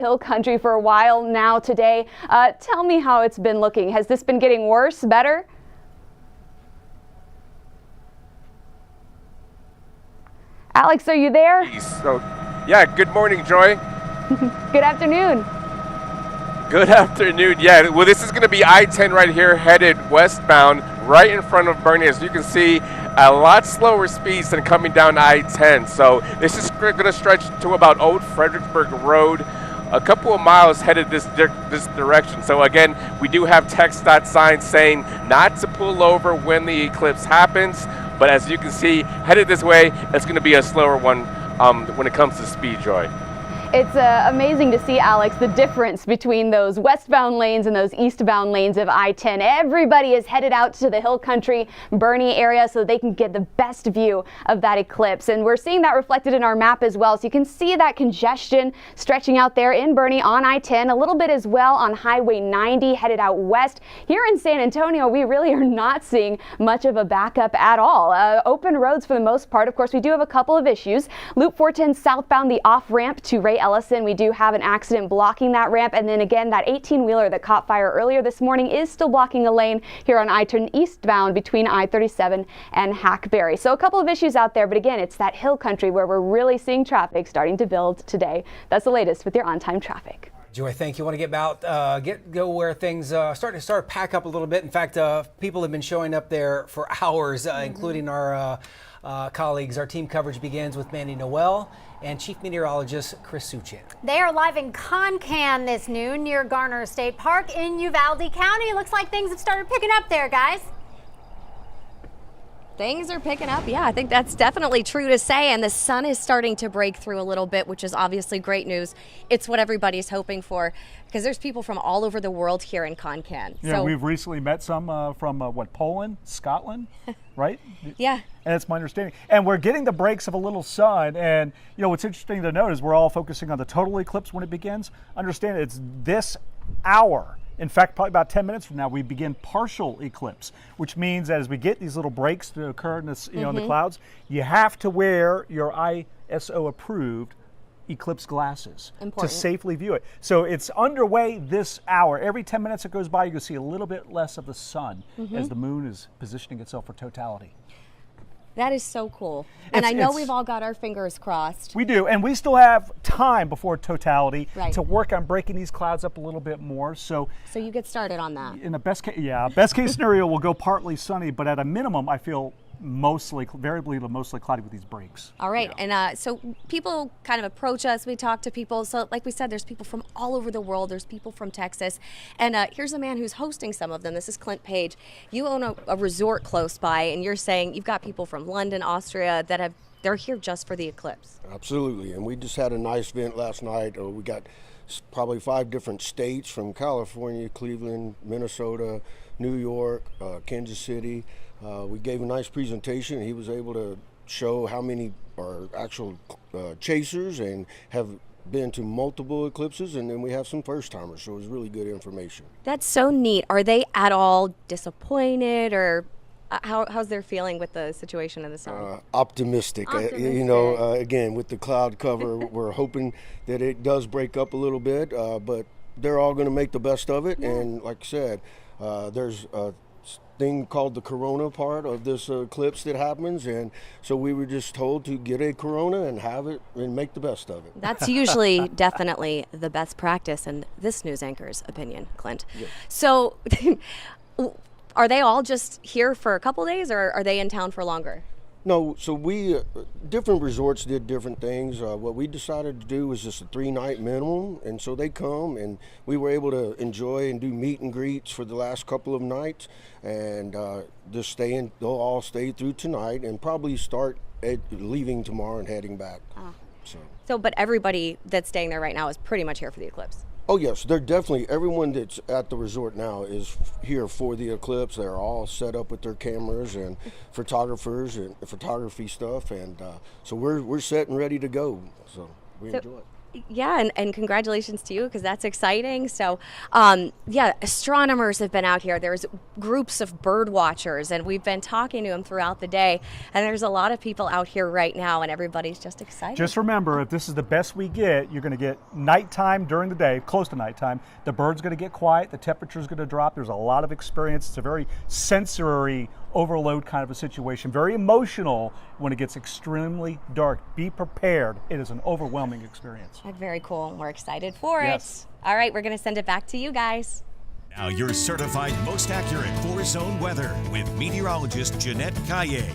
Hill country for a while now today. Tell me how it's been looking. Has this been getting worse, better? Alex, are you there? So, yeah, good morning, Joy. Good afternoon. Good afternoon. Yeah, well, this is going to be I-10 right here, headed westbound, right in front of Bernie. As you can see, a lot slower speeds than coming down I-10. So this is going to stretch to about Old Fredericksburg Road, a couple of miles headed this direction. So again, we do have text dot signs saying not to pull over when the eclipse happens. But as you can see, headed this way, it's going to be a slower one when it comes to speed, Joy. It's amazing to see, Alex, the difference between those westbound lanes and those eastbound lanes of I-10. Everybody is headed out to the Hill Country, Bernie area so they can get the best view of that eclipse. And we're seeing that reflected in our map as well. So you can see that congestion stretching out there in Bernie on I-10, a little bit as well on Highway 90 headed out west. Here in San Antonio, we really are not seeing much of a backup at all. Open roads for the most part. Of course, we do have a couple of issues. Loop 410 southbound, the off-ramp to Ray Ellison, we do have an accident blocking that ramp, and then again that 18-wheeler that caught fire earlier this morning is still blocking a lane here on I-10 eastbound between I-37 and Hackberry. So a couple of issues out there, but again, it's that hill country where we're really seeing traffic starting to build today. That's the latest with your on-time traffic. Joy, thank you. Want to get about go where things start to pack up a little bit. In fact, people have been showing up there for hours, including our colleagues. Our team coverage begins with Mandy Noel and Chief Meteorologist Chris Suchin. They are live in Concan this noon near Garner State Park in Uvalde County. Looks like things have started picking up there, guys. Things are picking up. Yeah, I think that's definitely true to say. And the sun is starting to break through a little bit, which is obviously great news. It's what everybody's hoping for because there's people from all over the world here in Concan. Yeah, so we've recently met some from Poland, Scotland, right? Yeah. And that's my understanding. And we're getting the breaks of a little sun. And, you know, what's interesting to note is we're all focusing on the total eclipse when it begins. Understand it's this hour. In fact, probably about 10 minutes from now, we begin partial eclipse, which means that as we get these little breaks to occur in this, in the clouds, you have to wear your ISO approved eclipse glasses to safely view it. So it's underway this hour. Every 10 minutes that goes by, you can see a little bit less of the sun as the moon is positioning itself for totality. That is so cool. And I know we've all got our fingers crossed. We do, and we still have time before totality Right. to work on breaking these clouds up a little bit more. So you get started on that. in the best case scenario, we'll go partly sunny, but at a minimum, I feel variably mostly cloudy with these breaks. All right, and so people kind of approach us, we talk to people, so like we said, there's people from all over the world, there's people from Texas, and here's a man who's hosting some of them. This is Clint Page. You own a resort close by, and you're saying you've got people from London, Austria, they're here just for the eclipse. Absolutely, and we just had a nice event last night. We got probably 5 different states from California, Cleveland, Minnesota, New York, Kansas City. We gave a nice presentation. He was able to show how many are actual chasers and have been to multiple eclipses, and then we have some first timers, so it was really good information. That's so neat. Are they at all disappointed, or how's their feeling with the situation in the sun? Optimistic. You know, again, with the cloud cover, we're hoping that it does break up a little bit, but they're all going to make the best of it. Yeah. And like I said, there's a thing called the corona part of this eclipse that happens, and so we were just told to get a corona and have it and make the best of it. That's usually definitely the best practice in this news anchor's opinion, Clint. Yeah. So are they all just here for a couple days, or are they in town for longer? No, so we, different resorts did different things. What we decided to do was just a 3-night minimum, and so they come, and we were able to enjoy and do meet and greets for the last couple of nights, and just they'll all stay through tonight, and probably start leaving tomorrow and heading back. So, but everybody that's staying there right now is pretty much here for the eclipse. Oh yes, they're definitely, everyone that's at the resort now is here for the eclipse. They're all set up with their cameras and photographers and photography stuff, and so we're set and ready to go. So we enjoy it. Yeah, and congratulations to you because that's exciting. So, yeah, astronomers have been out here. There's groups of bird watchers, and we've been talking to them throughout the day. And there's a lot of people out here right now, and everybody's just excited. Just remember, if this is the best we get, you're going to get nighttime during the day, close to nighttime. The bird's going to get quiet. The temperature's going to drop. There's a lot of experience. It's a very sensory overload kind of a situation, very emotional when it gets extremely dark. Be prepared. It is an overwhelming experience. Very cool. We're excited for Yes. it. All right, we're going to send it back to you guys. Now your certified most accurate four-zone weather with meteorologist Jeanette Caillet.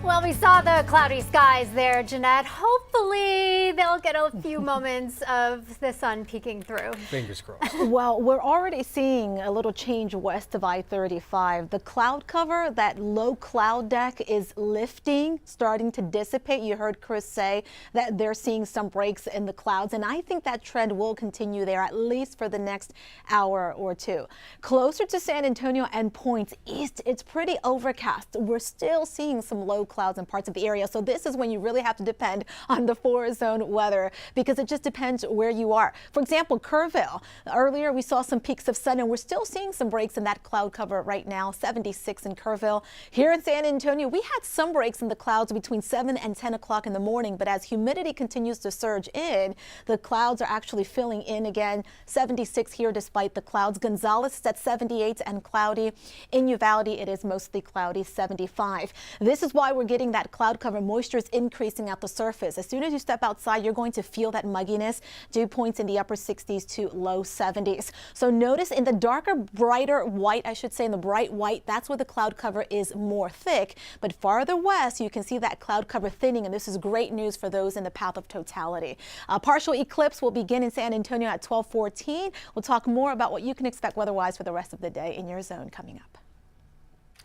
Well, we saw the cloudy skies there, Jeanette. Hopefully they'll get a few moments of the sun peeking through. Fingers crossed. Well, we're already seeing a little change west of I-35. The cloud cover, that low cloud deck is lifting, starting to dissipate. You heard Chris say that they're seeing some breaks in the clouds, and I think that trend will continue there at least for the next hour or two. Closer to San Antonio and points east, it's pretty overcast. We're still seeing some low clouds in parts of the area, so this is when you really have to depend on the four-zone weather because it just depends where you are. For example, Kerrville, earlier we saw some peaks of sun and we're still seeing some breaks in that cloud cover right now, 76 in Kerrville. Here in San Antonio, we had some breaks in the clouds between 7 and 10 o'clock in the morning, but as humidity continues to surge in, the clouds are actually filling in again. 76 here despite the clouds. Gonzales is at 78 and cloudy. In Uvalde, it is mostly cloudy, 75. This is why we're getting that cloud cover. Moisture is increasing at the surface. As soon as you step outside, you're going to feel that mugginess. Dew points in the upper 60s to low 70s. So notice in the darker, brighter white, I should say in the bright white, that's where the cloud cover is more thick. But farther west, you can see that cloud cover thinning, and this is great news for those in the path of totality. A partial eclipse will begin in San Antonio at 12:14. We'll talk more about what you can expect weather-wise for the rest of the day in your zone coming up.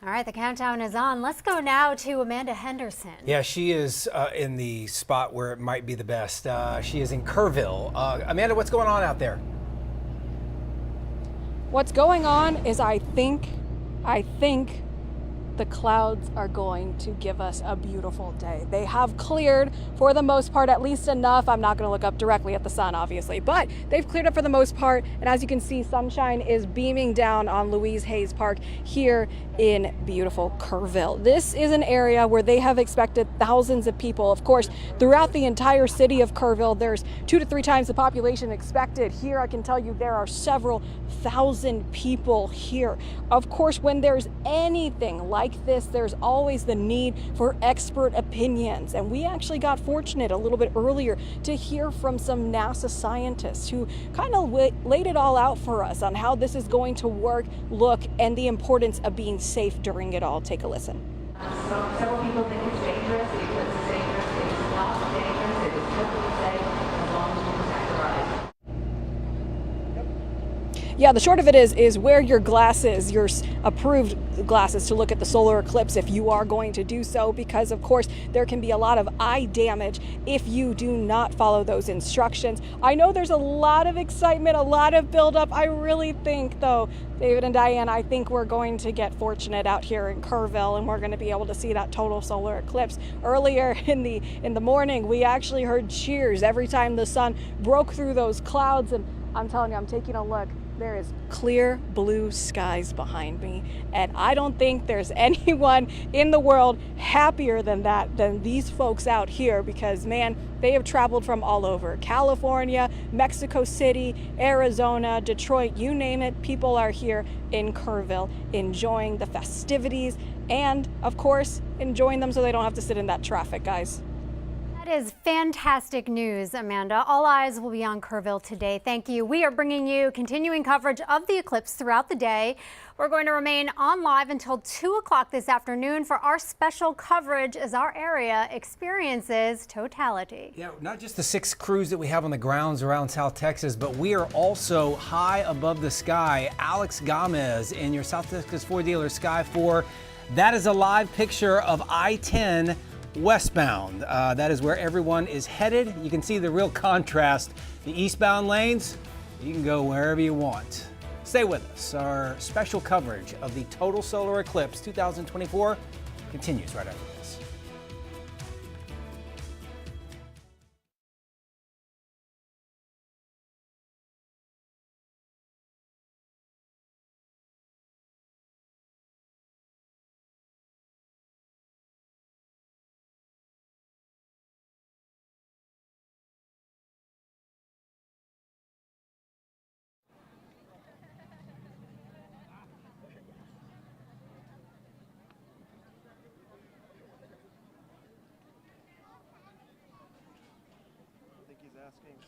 All right, the countdown is on. Let's go now to Amanda Henderson. Yeah, she is in the spot where it might be the best. She is in Kerrville. Amanda, what's going on out there? What's going on is I think the clouds are going to give us a beautiful day. They have cleared for the most part, at least enough. I'm not going to look up directly at the sun, obviously, but they've cleared up for the most part. And as you can see, sunshine is beaming down on Louise Hayes Park here in beautiful Kerrville. This is an area where they have expected thousands of people. Of course, throughout the entire city of Kerrville, there's 2 to 3 times the population expected. Here, I can tell you there are several thousand people here. Of course, when there's anything like this, there's always the need for expert opinions. And we actually got fortunate a little bit earlier to hear from some NASA scientists who kind of laid it all out for us on how this is going to work, look, and the importance of being safe during it all. Take a listen. Several people think it's dangerous. The eclipse is dangerous. It is not dangerous. It is perfectly safe as long as we protect the right. Yeah, the short of it is wear your glasses, your approved glasses to look at the solar eclipse if you are going to do so, because of course there can be a lot of eye damage if you do not follow those instructions. I know there's a lot of excitement, a lot of buildup. I really think though, David and Diane, I think we're going to get fortunate out here in Kerrville and we're going to be able to see that total solar eclipse. Earlier in the morning, we actually heard cheers every time the sun broke through those clouds, and I'm telling you, I'm taking a look. There is clear blue skies behind me, and I don't think there's anyone in the world happier than these folks out here, because man, they have traveled from all over. California, Mexico City, Arizona, Detroit, you name it, people are here in Kerrville enjoying the festivities and of course enjoying them so they don't have to sit in that traffic, guys. That is fantastic news, Amanda. All eyes will be on Kerrville today. Thank you. We are bringing you continuing coverage of the eclipse throughout the day. We're going to remain on live until 2 o'clock this afternoon for our special coverage as our area experiences totality. Yeah, not just the 6 crews that we have on the grounds around South Texas, but we are also high above the sky. Alex Gomez in your South Texas Ford dealer Sky 4. That is a live picture of I-10 westbound. That is where everyone is headed. You can see the real contrast. The eastbound lanes, you can go wherever you want. Stay with us. Our special coverage of the Total Solar Eclipse 2024 continues right after this.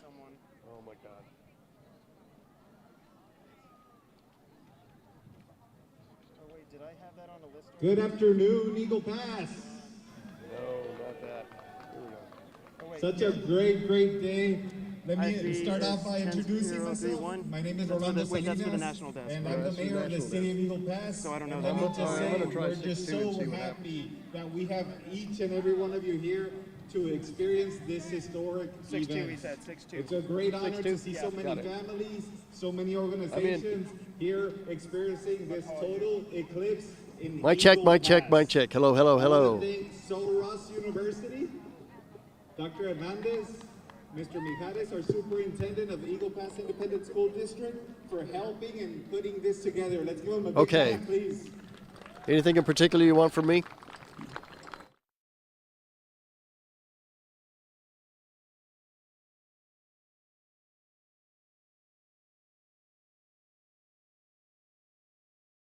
Oh my God. Good afternoon, Eagle Pass. No, not that. Here we go. Such a great day. Let me start off by introducing myself. My name is Orlando Salinas, and I'm the mayor of the city of Eagle Pass. So I don't know. Let me just say, we're just so happy that we have each and every one of you here to experience this historic event. 6'2", he said, 6'2". It's a great honor to see so many families, so many organizations here experiencing this total eclipse in Mic check, Eagle mic check, Pass. mic check. Hello, hello, I hello. want to thank Sol Ross University, Dr. Hernandez, Mr. Mijares, our superintendent of the Eagle Pass Independent School District, for helping and putting this together. Let's give them a big Okay. clap, please. Anything in particular you want from me?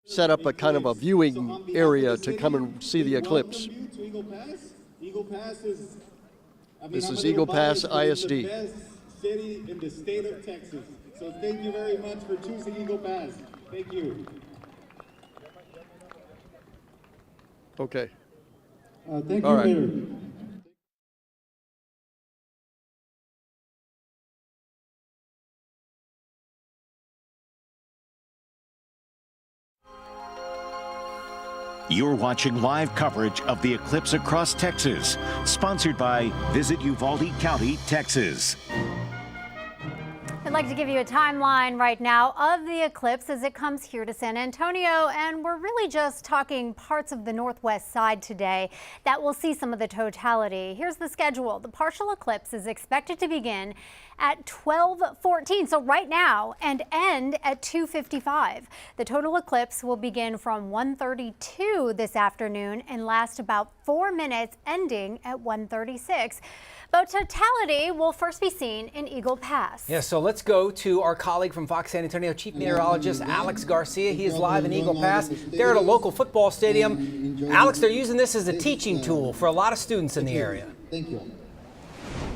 Set up a kind of a viewing area to come and see the eclipse. Welcome you to Eagle Pass. Eagle Pass is, This I'm is a little Eagle Pass biased, but it's ISD. the best city in the state of Texas. So thank you very much for choosing Eagle Pass. Thank you. Okay. Thank All you, right. Mayor. You're watching live coverage of the eclipse across Texas, sponsored by Visit Uvalde County, Texas. I'd like to give you a timeline right now of the eclipse as it comes here to San Antonio, and we're really just talking parts of the northwest side today that will see some of the totality. Here's the schedule. The partial eclipse is expected to begin at 12:14, so right now, and end at 2:55. The total eclipse will begin from 1:32 this afternoon and last about 4 minutes, ending at 1:36. But totality will first be seen in Eagle Pass. Yeah, so let's go to our colleague from Fox San Antonio, Chief Meteorologist Alex Garcia. He is live in Eagle Pass. They're at a local football stadium. Alex, they're using this as a teaching tool for a lot of students in the area. Thank you.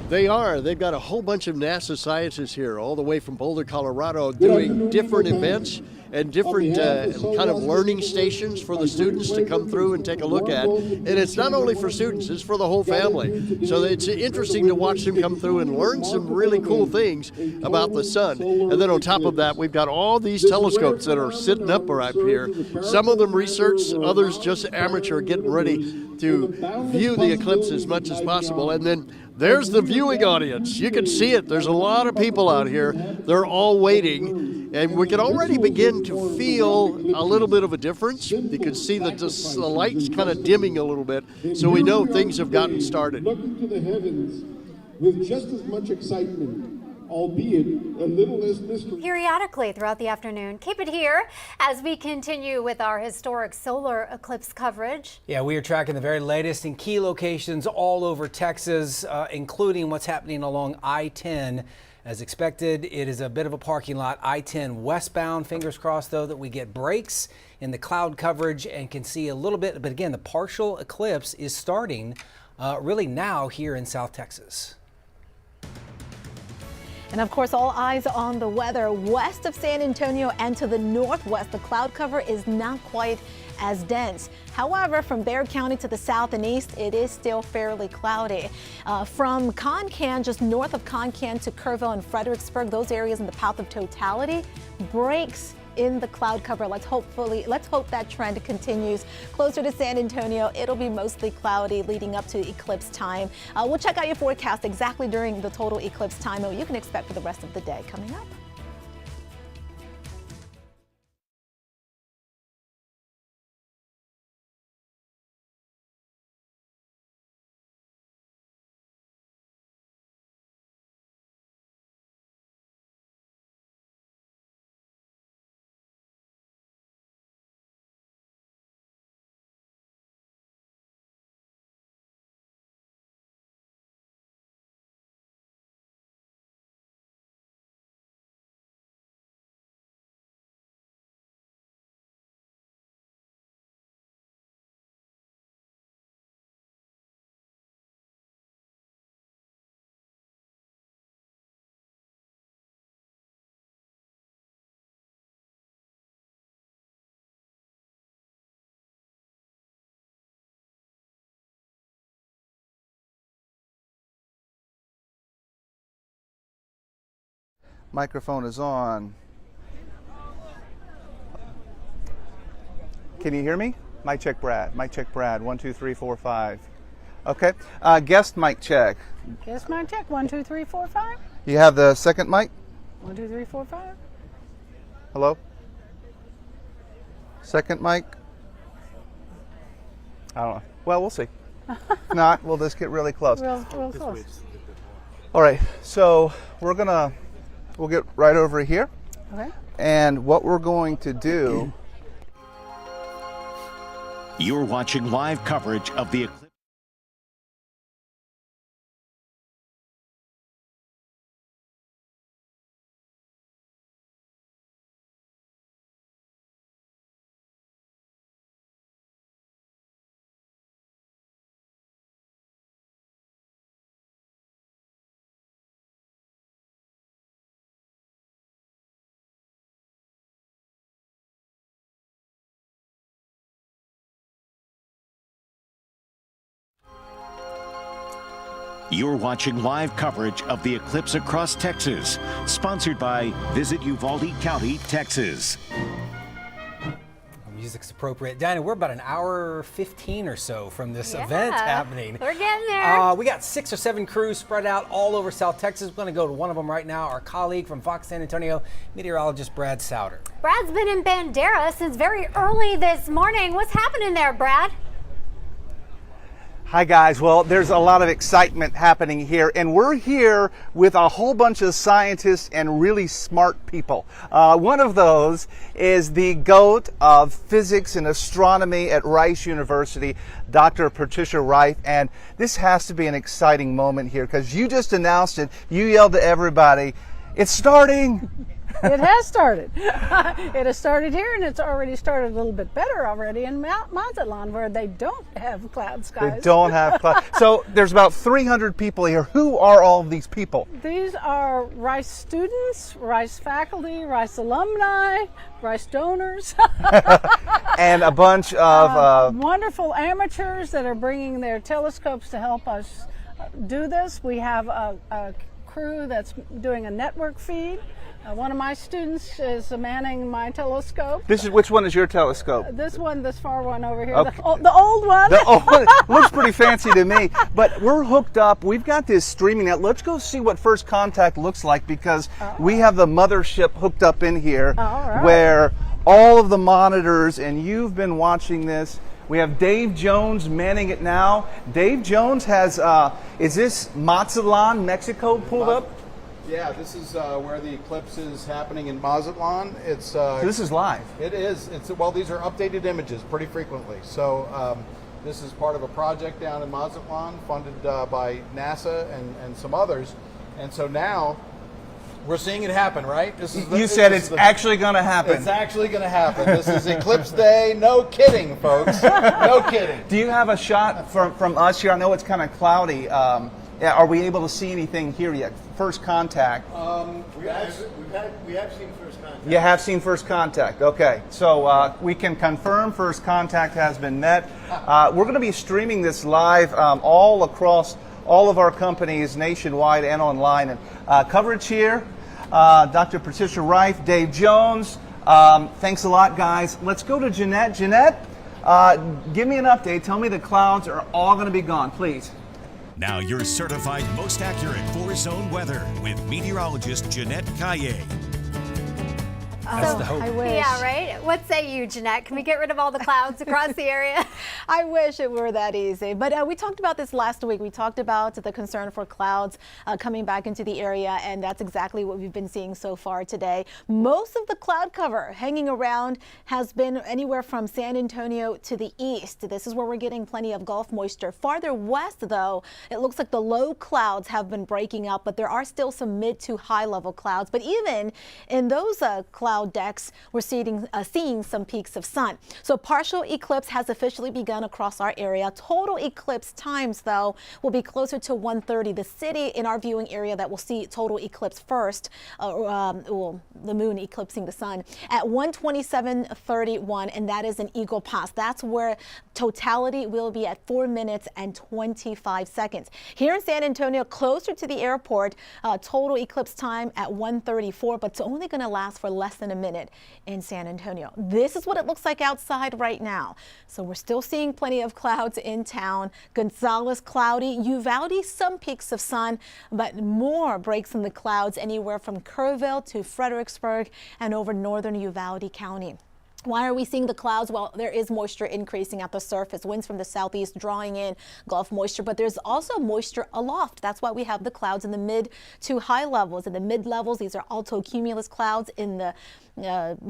They are. They've got a whole bunch of NASA scientists here, all the way from Boulder, Colorado, doing different events and different kind of learning stations for the students to come through and take a look at. And it's not only for students, it's for the whole family. So it's interesting to watch them come through and learn some really cool things about the sun. And then on top of that, we've got all these telescopes that are sitting up right here. Some of them research, others just amateur, getting ready to view the eclipse as much as possible. And then there's the viewing audience. You can see it. There's a lot of people out here. They're all waiting. And we can already begin to feel a little bit of a difference. You can see that the light's kind of dimming a little bit. So we know things have gotten started. Look into the heavens with just as much excitement, albeit a little less mystery. Periodically throughout the afternoon. Keep it here as we continue with our historic solar eclipse coverage. Yeah, we are tracking the very latest in key locations all over Texas, including what's happening along I-10. As expected, it is a bit of a parking lot, I-10 westbound. Fingers crossed, though, that we get breaks in the cloud coverage and can see a little bit. But again, the partial eclipse is starting really now here in South Texas. And of course, all eyes on the weather west of San Antonio and to the northwest. The cloud cover is not quite as dense. However, from Bexar County to the south and east, it is still fairly cloudy. From Concan, just north of Concan to Kerrville and Fredericksburg, those areas in the path of totality, breaks in the cloud cover. Let's hope that trend continues. Closer to San Antonio, it'll be mostly cloudy leading up to eclipse time. We'll check out your forecast exactly during the total eclipse time and what you can expect for the rest of the day coming up. Microphone is on. Can you hear me? Mic check, Brad. Mic check, Brad. 1, 2, 3, 4, 5. Okay. Guest mic check. Guest mic check. 1, 2, 3, 4, 5. You have the second mic? 1, 2, 3, 4, 5. Hello? Second mic? I don't know. Well, we'll see. If not, we'll just get really close. Real close. All right. So we'll get right over here. Okay. And what we're going to do. You're watching live coverage of the eclipse. You're watching live coverage of the eclipse across Texas, sponsored by Visit Uvalde County, Texas. Music's appropriate. Diana, we're about an hour 15 or so from this event happening. We're getting there. We got 6 or 7 crews spread out all over South Texas. We're going to go to one of them right now. Our colleague from Fox San Antonio, meteorologist Brad Souter. Brad's been in Bandera since very early this morning. What's happening there, Brad? Hi guys, well there's a lot of excitement happening here and we're here with a whole bunch of scientists and really smart people. One of those is the GOAT of physics and astronomy at Rice University, Dr. Patricia Reif, and this has to be an exciting moment here because you just announced it, you yelled to everybody, it's starting! It has started. It has started here, and it's already started a little bit better already in Mazatlan, where they don't have cloud skies. They don't have cloud. So there's about 300 people here. Who are all of these people? These are Rice students, Rice faculty, Rice alumni, Rice donors. And a bunch of wonderful amateurs that are bringing their telescopes to help us do this. We have a crew that's doing a network feed. One of my students is manning my telescope. Which one is your telescope? This far one over here, Okay. the old one. The old one looks pretty fancy to me, but we're hooked up. We've got this streaming now. Let's go see what First Contact looks like because we have the mothership hooked up in here where all of the monitors, and you've been watching this. We have Dave Jones manning it now. Dave Jones has, is this Mazatlan, Mexico pulled up? Yeah, this is where the eclipse is happening in Mazatlan. So this is live. It is. Well, these are updated images pretty frequently. So this is part of a project down in Mazatlan funded by NASA and some others. And so now we're seeing it happen, right? You said it's actually going to happen. It's actually going to happen. This is Eclipse Day. No kidding, folks. No kidding. Do you have a shot from us here? I know it's kind of cloudy. Are we able to see anything here yet? First Contact. We have seen First Contact. You have seen First Contact. Okay, so we can confirm First Contact has been met. We're going to be streaming this live all across all of our companies nationwide and online. And coverage here, Dr. Patricia Reif, Dave Jones. Thanks a lot, guys. Let's go to Jeanette. Jeanette, give me an update. Tell me the clouds are all going to be gone, please. Now your certified most accurate 4-zone weather with meteorologist Jeanette Caillé. That's the hope. I wish. Yeah, right? What say you, Jeanette? Can we get rid of all the clouds across the area? I wish it were that easy. But we talked about this last week. We talked about the concern for clouds coming back into the area, and that's exactly what we've been seeing so far today. Most of the cloud cover hanging around has been anywhere from San Antonio to the east. This is where we're getting plenty of Gulf moisture. Farther west, though, it looks like the low clouds have been breaking up, but there are still some mid to high level clouds. But even in those clouds, cloud decks, we're seeing some peaks of sun. So partial eclipse has officially begun across our area. Total eclipse times, though, will be closer to 1:30. The city in our viewing area that will see total eclipse first, well, the moon eclipsing the sun, at 1:27:31, and that is in Eagle Pass. That's where totality will be at 4 minutes and 25 seconds. Here in San Antonio, closer to the airport, total eclipse time at 1:34, but it's only going to last for less than a minute in San Antonio. This is what it looks like outside right now. So we're still seeing plenty of clouds in town. Gonzales cloudy, Uvalde some peaks of sun, but more breaks in the clouds anywhere from Kerrville to Fredericksburg and over northern Uvalde County. Why are we seeing the clouds? Well, there is moisture increasing at the surface. Winds from the southeast drawing in Gulf moisture, but there's also moisture aloft. That's why we have the clouds in the mid to high levels. In the mid levels, these are altocumulus clouds. In the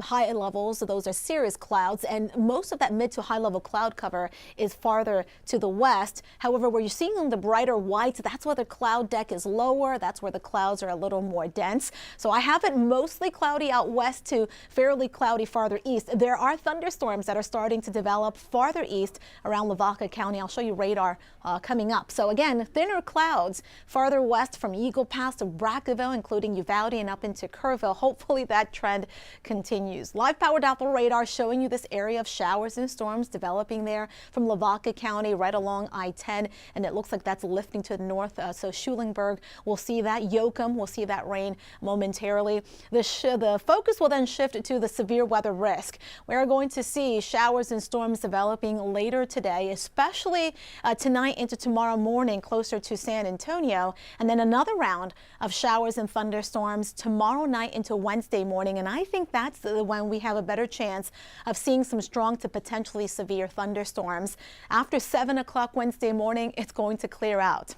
high levels, so those are cirrus clouds, and most of that mid to high level cloud cover is farther to the west. However, where you're seeing the brighter whites, that's where the cloud deck is lower. That's where the clouds are a little more dense. So I have it mostly cloudy out west to fairly cloudy farther east. There are thunderstorms that are starting to develop farther east around Lavaca County. I'll show you radar coming up. So again, thinner clouds farther west from Eagle Pass to Brackenville, including Uvalde and up into Kerrville. Hopefully that trend continues. Live powered Doppler radar showing you this area of showers and storms developing there from Lavaca County right along I-10, and it looks like that's lifting to the north. So Schulenburg, we'll see that. Yoakum, we'll see that rain momentarily. The focus will then shift to the severe weather risk. We're going to see showers and storms developing later today, especially tonight into tomorrow morning closer to San Antonio, and then another round of showers and thunderstorms tomorrow night into Wednesday morning. And I think that's when we have a better chance of seeing some strong to potentially severe thunderstorms. After 7 o'clock Wednesday morning, it's going to clear out.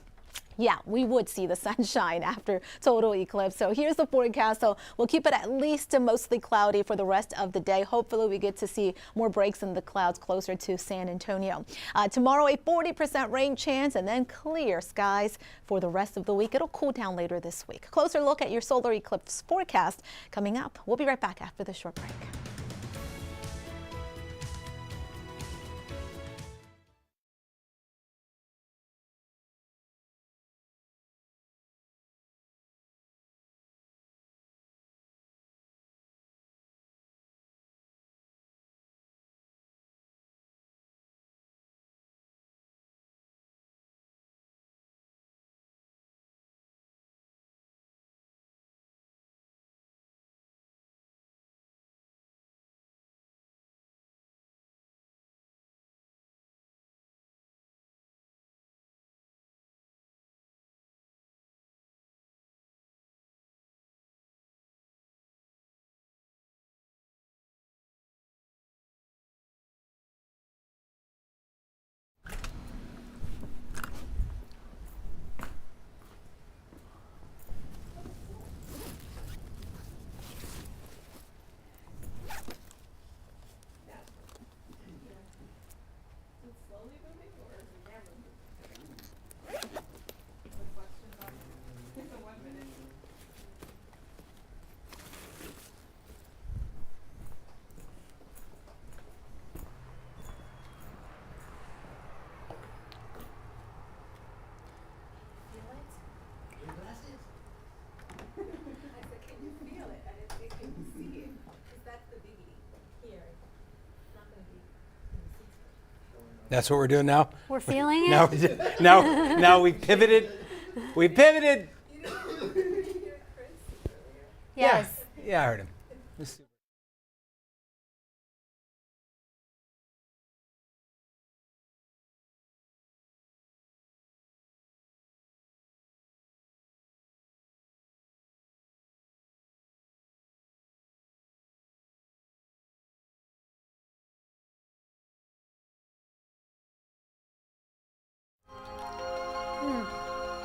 Yeah, we would see the sunshine after total eclipse. So here's the forecast. So we'll keep it at least mostly cloudy for the rest of the day. Hopefully we get to see more breaks in the clouds closer to San Antonio. Tomorrow, a 40% rain chance and then clear skies for the rest of the week. It'll cool down later this week. Closer look at your solar eclipse forecast coming up. We'll be right back after the short break. That's what we're doing now? We're feeling it? Now we pivoted. We pivoted. Yes. Yeah, I heard him.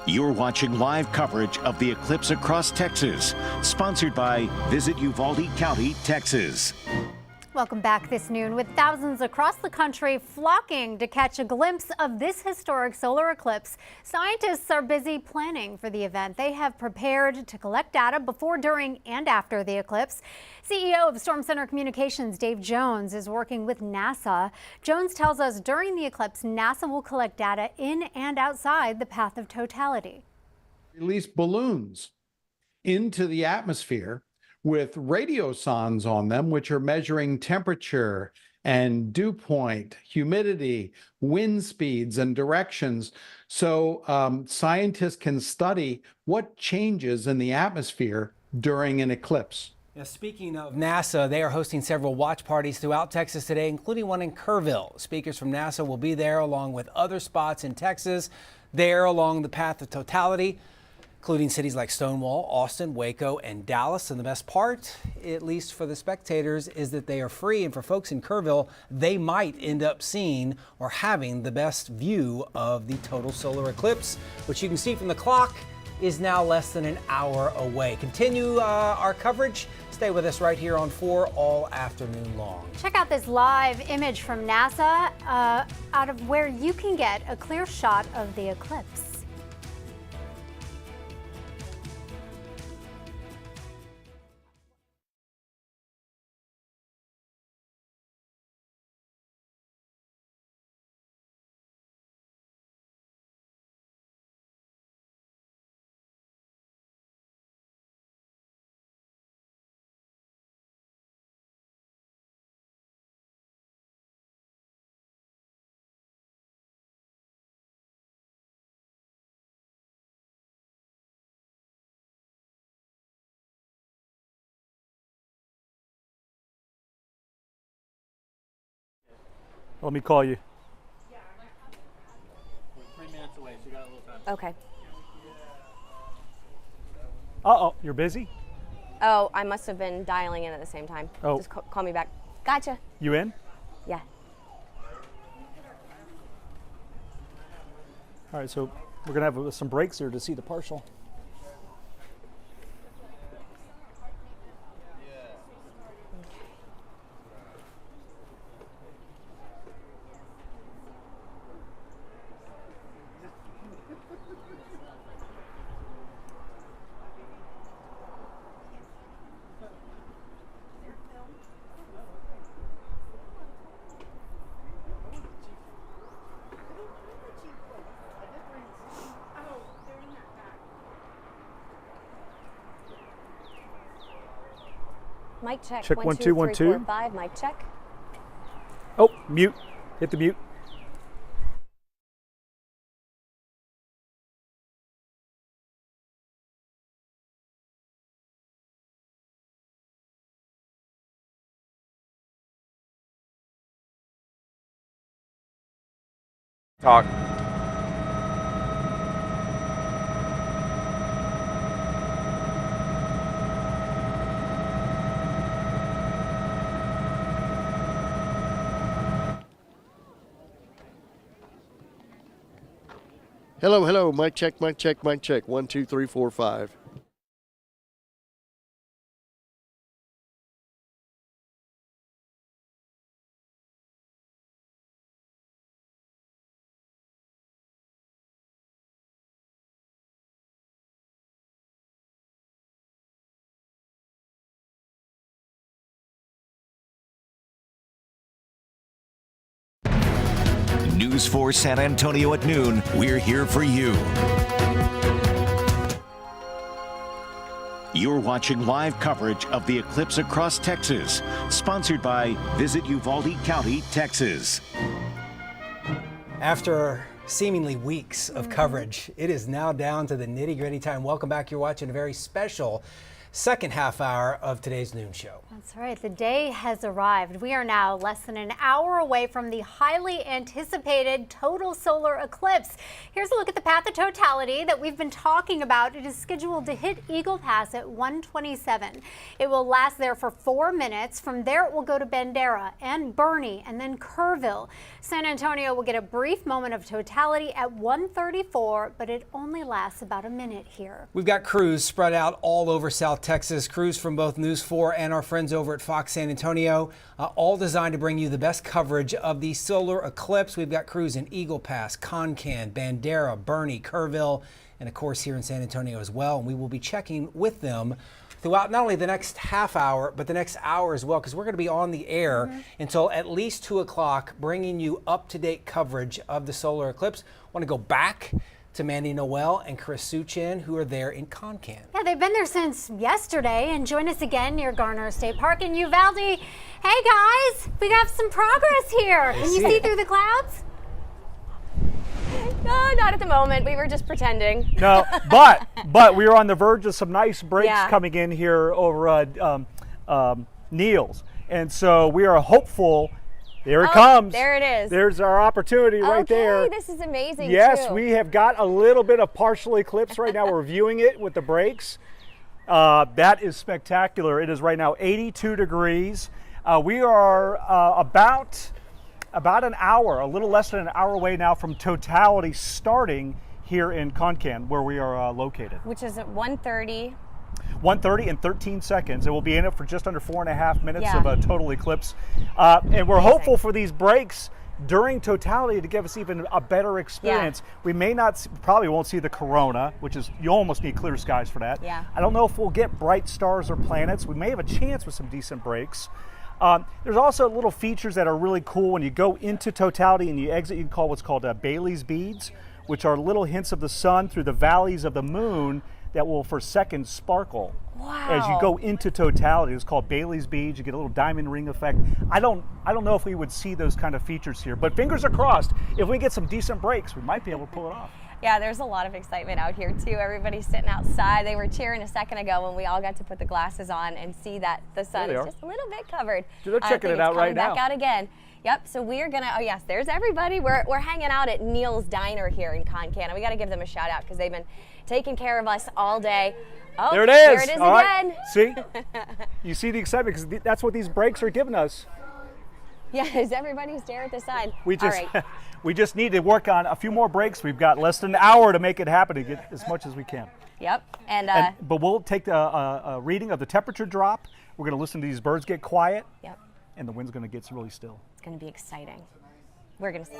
You're watching live coverage of the eclipse across Texas, sponsored by Visit Uvalde County, Texas. Welcome back this noon. With thousands across the country flocking to catch a glimpse of this historic solar eclipse, scientists are busy planning for the event. They have prepared to collect data before, during, and after the eclipse. CEO of Storm Center Communications, Dave Jones, is working with NASA. Jones tells us during the eclipse, NASA will collect data in and outside the path of totality. Release balloons into the atmosphere with radiosondes on them, which are measuring temperature and dew point, humidity, wind speeds, and directions. So scientists can study what changes in the atmosphere during an eclipse. Now, speaking of NASA, they are hosting several watch parties throughout Texas today, including one in Kerrville. Speakers from NASA will be there along with other spots in Texas, there along the path of totality, including cities like Stonewall, Austin, Waco, and Dallas. And the best part, at least for the spectators, is that they are free. And for folks in Kerrville, they might end up seeing or having the best view of the total solar eclipse, which you can see from the clock is now less than an hour away. Continue our coverage. Stay with us right here on 4 all afternoon long. Check out this live image from NASA out of where you can get a clear shot of the eclipse. Let me call you. We're 3 minutes away, so you got a little time. Okay. Uh-oh, you're busy? Oh, I must have been dialing in at the same time. Oh. Just call me back. Gotcha. You in? Yeah. All right, so we're gonna have some breaks here to see the partial. Mic check. Check 1, 1 2, 2 1 3, 4, 2. 5. Mic check. Oh, mute. Hit the mute. Talk. Hello, hello. Mic check, mic check, mic check. 1, 2, 3, 4, 5. News 4 San Antonio at noon. We're here for you. You're watching live coverage of the eclipse across Texas, sponsored by Visit Uvalde County, Texas. After seemingly weeks of coverage, it is now down to the nitty-gritty time. Welcome back. You're watching a very special second half hour of today's noon show. That's right. The day has arrived. We are now less than an hour away from the highly anticipated total solar eclipse. Here's a look at the path of totality that we've been talking about. It is scheduled to hit Eagle Pass at 1:27. It will last there for 4 minutes. From there, it will go to Bandera and Bernie and then Kerrville. San Antonio will get a brief moment of totality at 1:34, but it only lasts about a minute here. We've got crews spread out all over South Texas. Crews from both News 4 and our friends over at Fox San Antonio, all designed to bring you the best coverage of the solar eclipse. We've got crews in Eagle Pass, Concan, Bandera, Bernie, Kerrville, and of course here in San Antonio as well. And we will be checking with them throughout not only the next half hour, but the next hour as well, because we're going to be on the air until at least 2 o'clock, bringing you up-to-date coverage of the solar eclipse. I want to go back to Mandy Noel and Chris Suchin, who are there in Concan. Yeah, they've been there since yesterday, and join us again near Garner State Park in Uvalde. Hey guys, we got some progress here. Can you see through the clouds? No, not at the moment. We were just pretending. No, but we are on the verge of some nice breaks coming in here over at Neal's. And so we are hopeful. There it comes. There it is. There's our opportunity right there. This is amazing. Yes, too. we have got a little bit of partial eclipse right now. We're viewing it with the breaks. That is spectacular. It is right now 82 degrees. We are about an hour, a little less than an hour away now from totality starting here in Concan, where we are located. Which is at 1:30. 1:30 and 13 seconds. It will be in it for just under 4.5 minutes of a total eclipse. And we're hopeful for these breaks during totality to give us even a better experience. We may not, probably won't see the corona, which is, you almost need clear skies for that. I don't know if we'll get bright stars or planets. We may have a chance with some decent breaks. There's also little features that are really cool when you go into totality and you exit. You can call what's called Bailey's beads, which are little hints of the sun through the valleys of the moon that will for seconds sparkle as you go into totality. It's called Bailey's beads. You get a little diamond ring effect. I don't know if we would see those kind of features here, but fingers are crossed. If we get some decent breaks, we might be able to pull it off. Yeah, there's a lot of excitement out here too. Everybody's sitting outside. They were cheering a second ago when we all got to put the glasses on and see that the sun is just a little bit covered. They're checking it out right now. Back out again. Yep, so we are gonna, oh yes, there's everybody. We're hanging out at Neal's Diner here in Concan, and we gotta give them a shout out because they've been taking care of us all day. Oh, there it is. There it is all again. Right. See? You see the excitement, because that's what these breaks are giving us. Yes, everybody's there at the side. We just need to work on a few more breaks. We've got less than an hour to make it happen, to get as much as we can. Yep, but we'll take a reading of the temperature drop. We're going to listen to these birds get quiet. Yep. And the wind's going to get really still. It's going to be exciting. We're going to see.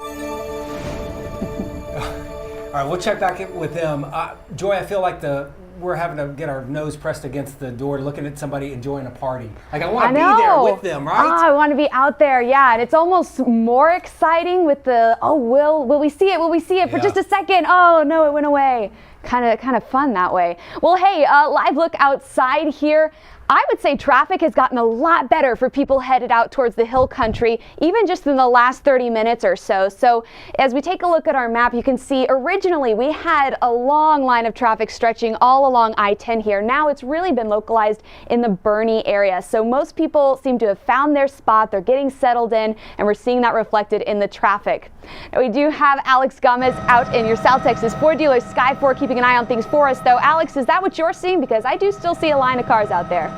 All right, we'll check back in with them. Joy, I feel like we're having to get our nose pressed against the door, looking at somebody enjoying a party. Like, I want to be there with them, right? I want to be out there, yeah. And it's almost more exciting with the, will we see it? Will we see it for just a second? Oh, no, it went away. Kind of fun that way. Well, hey, live look outside here. I would say traffic has gotten a lot better for people headed out towards the hill country, even just in the last 30 minutes or so. So as we take a look at our map, you can see originally we had a long line of traffic stretching all along I-10 here. Now it's really been localized in the Bernie area. So most people seem to have found their spot. They're getting settled in, and we're seeing that reflected in the traffic. Now, we do have Alex Gomez out in your South Texas Ford dealer, Sky 4, keeping an eye on things for us, though. Alex, is that what you're seeing? Because I do still see a line of cars out there.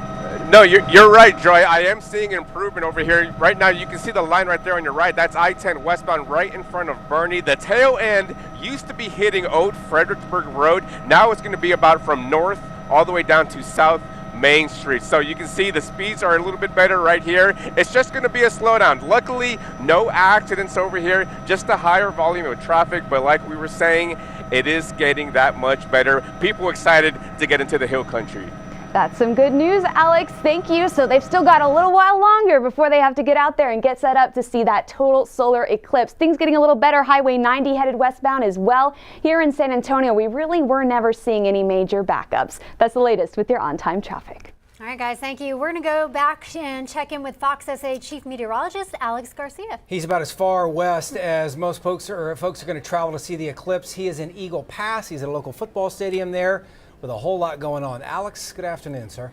No, you're right, Joy. I am seeing improvement over here. Right now, you can see the line right there on your right. That's I-10 westbound right in front of Bernie. The tail end used to be hitting Old Fredericksburg Road. Now it's going to be about from north all the way down to South Main Street. So you can see the speeds are a little bit better right here. It's just going to be a slowdown. Luckily, no accidents over here, just a higher volume of traffic. But like we were saying, it is getting that much better. People excited to get into the hill country. That's some good news, Alex. Thank you. So they've still got a little while longer before they have to get out there and get set up to see that total solar eclipse. Things getting a little better. Highway 90 headed westbound as well. Here in San Antonio, we really were never seeing any major backups. That's the latest with your on-time traffic. All right, guys, thank you. We're going to go back and check in with Fox SA Chief Meteorologist Alex Garcia. He's about as far west as most folks are going to travel to see the eclipse. He is in Eagle Pass. He's at a local football stadium there with a whole lot going on. Alex, good afternoon, sir.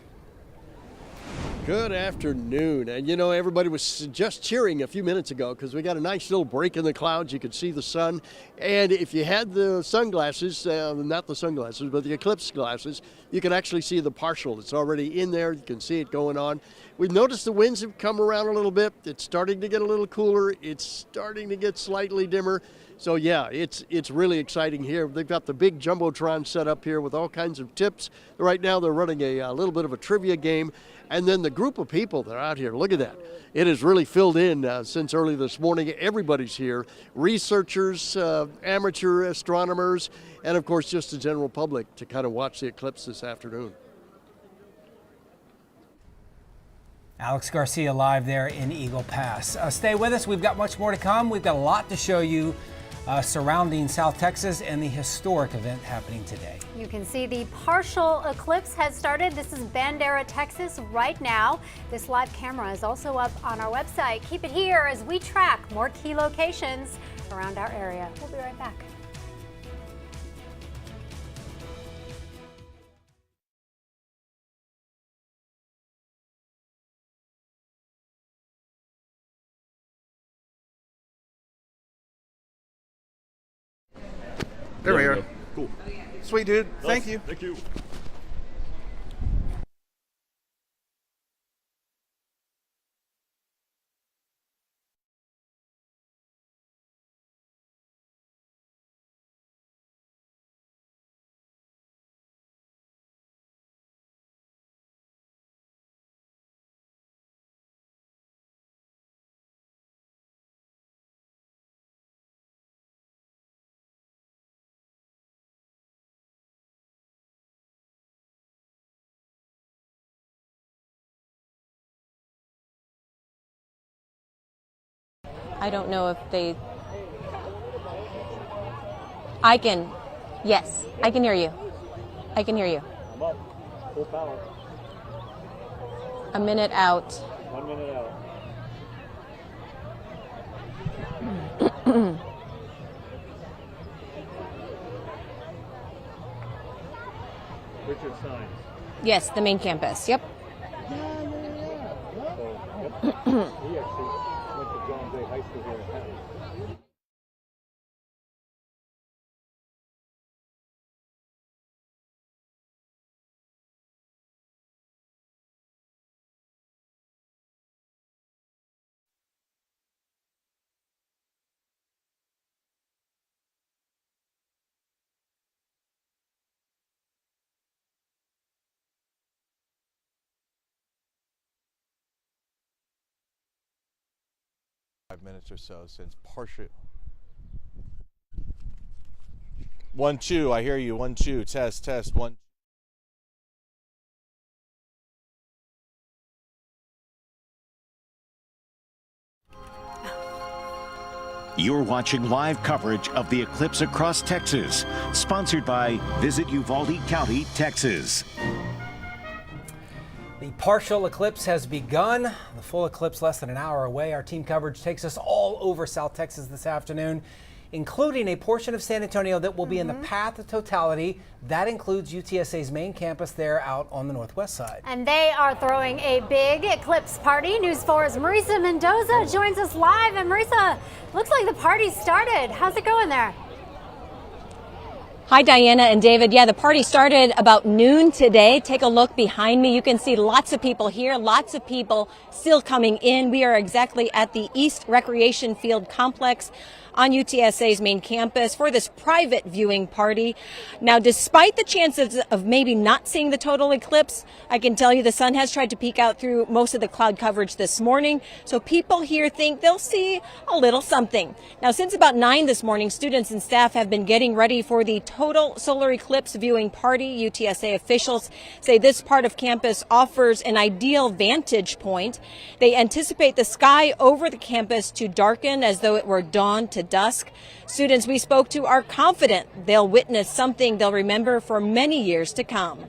Good afternoon. And you know, everybody was just cheering a few minutes ago because we got a nice little break in the clouds. You could see the sun. And if you had the sunglasses, not the sunglasses, but the eclipse glasses, you can actually see the partial. It's already in there. You can see it going on. We've noticed the winds have come around a little bit. It's starting to get a little cooler. It's starting to get slightly dimmer. So yeah, it's really exciting here. They've got the big jumbotron set up here with all kinds of tips. Right now they're running a little bit of a trivia game, and then the group of people that are out here. Look at that! It has really filled in since early this morning. Everybody's here: researchers, amateur astronomers, and of course just the general public to kind of watch the eclipse this afternoon. Alex Garcia live there in Eagle Pass. Stay with us. We've got much more to come. We've got a lot to show you surrounding South Texas and the historic event happening today. You can see the partial eclipse has started. This is Bandera, Texas right now. This live camera is also up on our website. Keep it here as we track more key locations around our area. We'll be right back. There we are. Cool. Sweet, dude. Thank you. Thank you. I don't know if they... I can... Yes, I can hear you. I can hear you. I'm up. Full power. A minute out. 1 minute out. Richard Stein. Yes, the main campus. Yep. So, yep. He actually went to John Day High School here in town. Minutes or so since partial. 1 2, I hear you. 1 2, test 1. You're watching live coverage of the eclipse across Texas, sponsored by Visit Uvalde County, Texas. The partial eclipse has begun. The full eclipse less than an hour away. Our team coverage takes us all over South Texas this afternoon, including a portion of San Antonio that will be in the path of totality. That includes UTSA's main campus there out on the northwest side. And they are throwing a big eclipse party. News 4's Marisa Mendoza joins us live. And Marisa, looks like the party started. How's it going there? Hi, Diana and David. Yeah, the party started about noon today. Take a look behind me. You can see lots of people here, lots of people still coming in. We are exactly at the East Recreation Field Complex on UTSA's main campus for this private viewing party. Now, despite the chances of maybe not seeing the total eclipse, I can tell you the sun has tried to peek out through most of the cloud coverage this morning. So people here think they'll see a little something. Now, since about 9 this morning, students and staff have been getting ready for the Total Solar Eclipse viewing party. UTSA officials say this part of campus offers an ideal vantage point. They anticipate the sky over the campus to darken as though it were dawn to dusk. Students we spoke to are confident they'll witness something they'll remember for many years to come.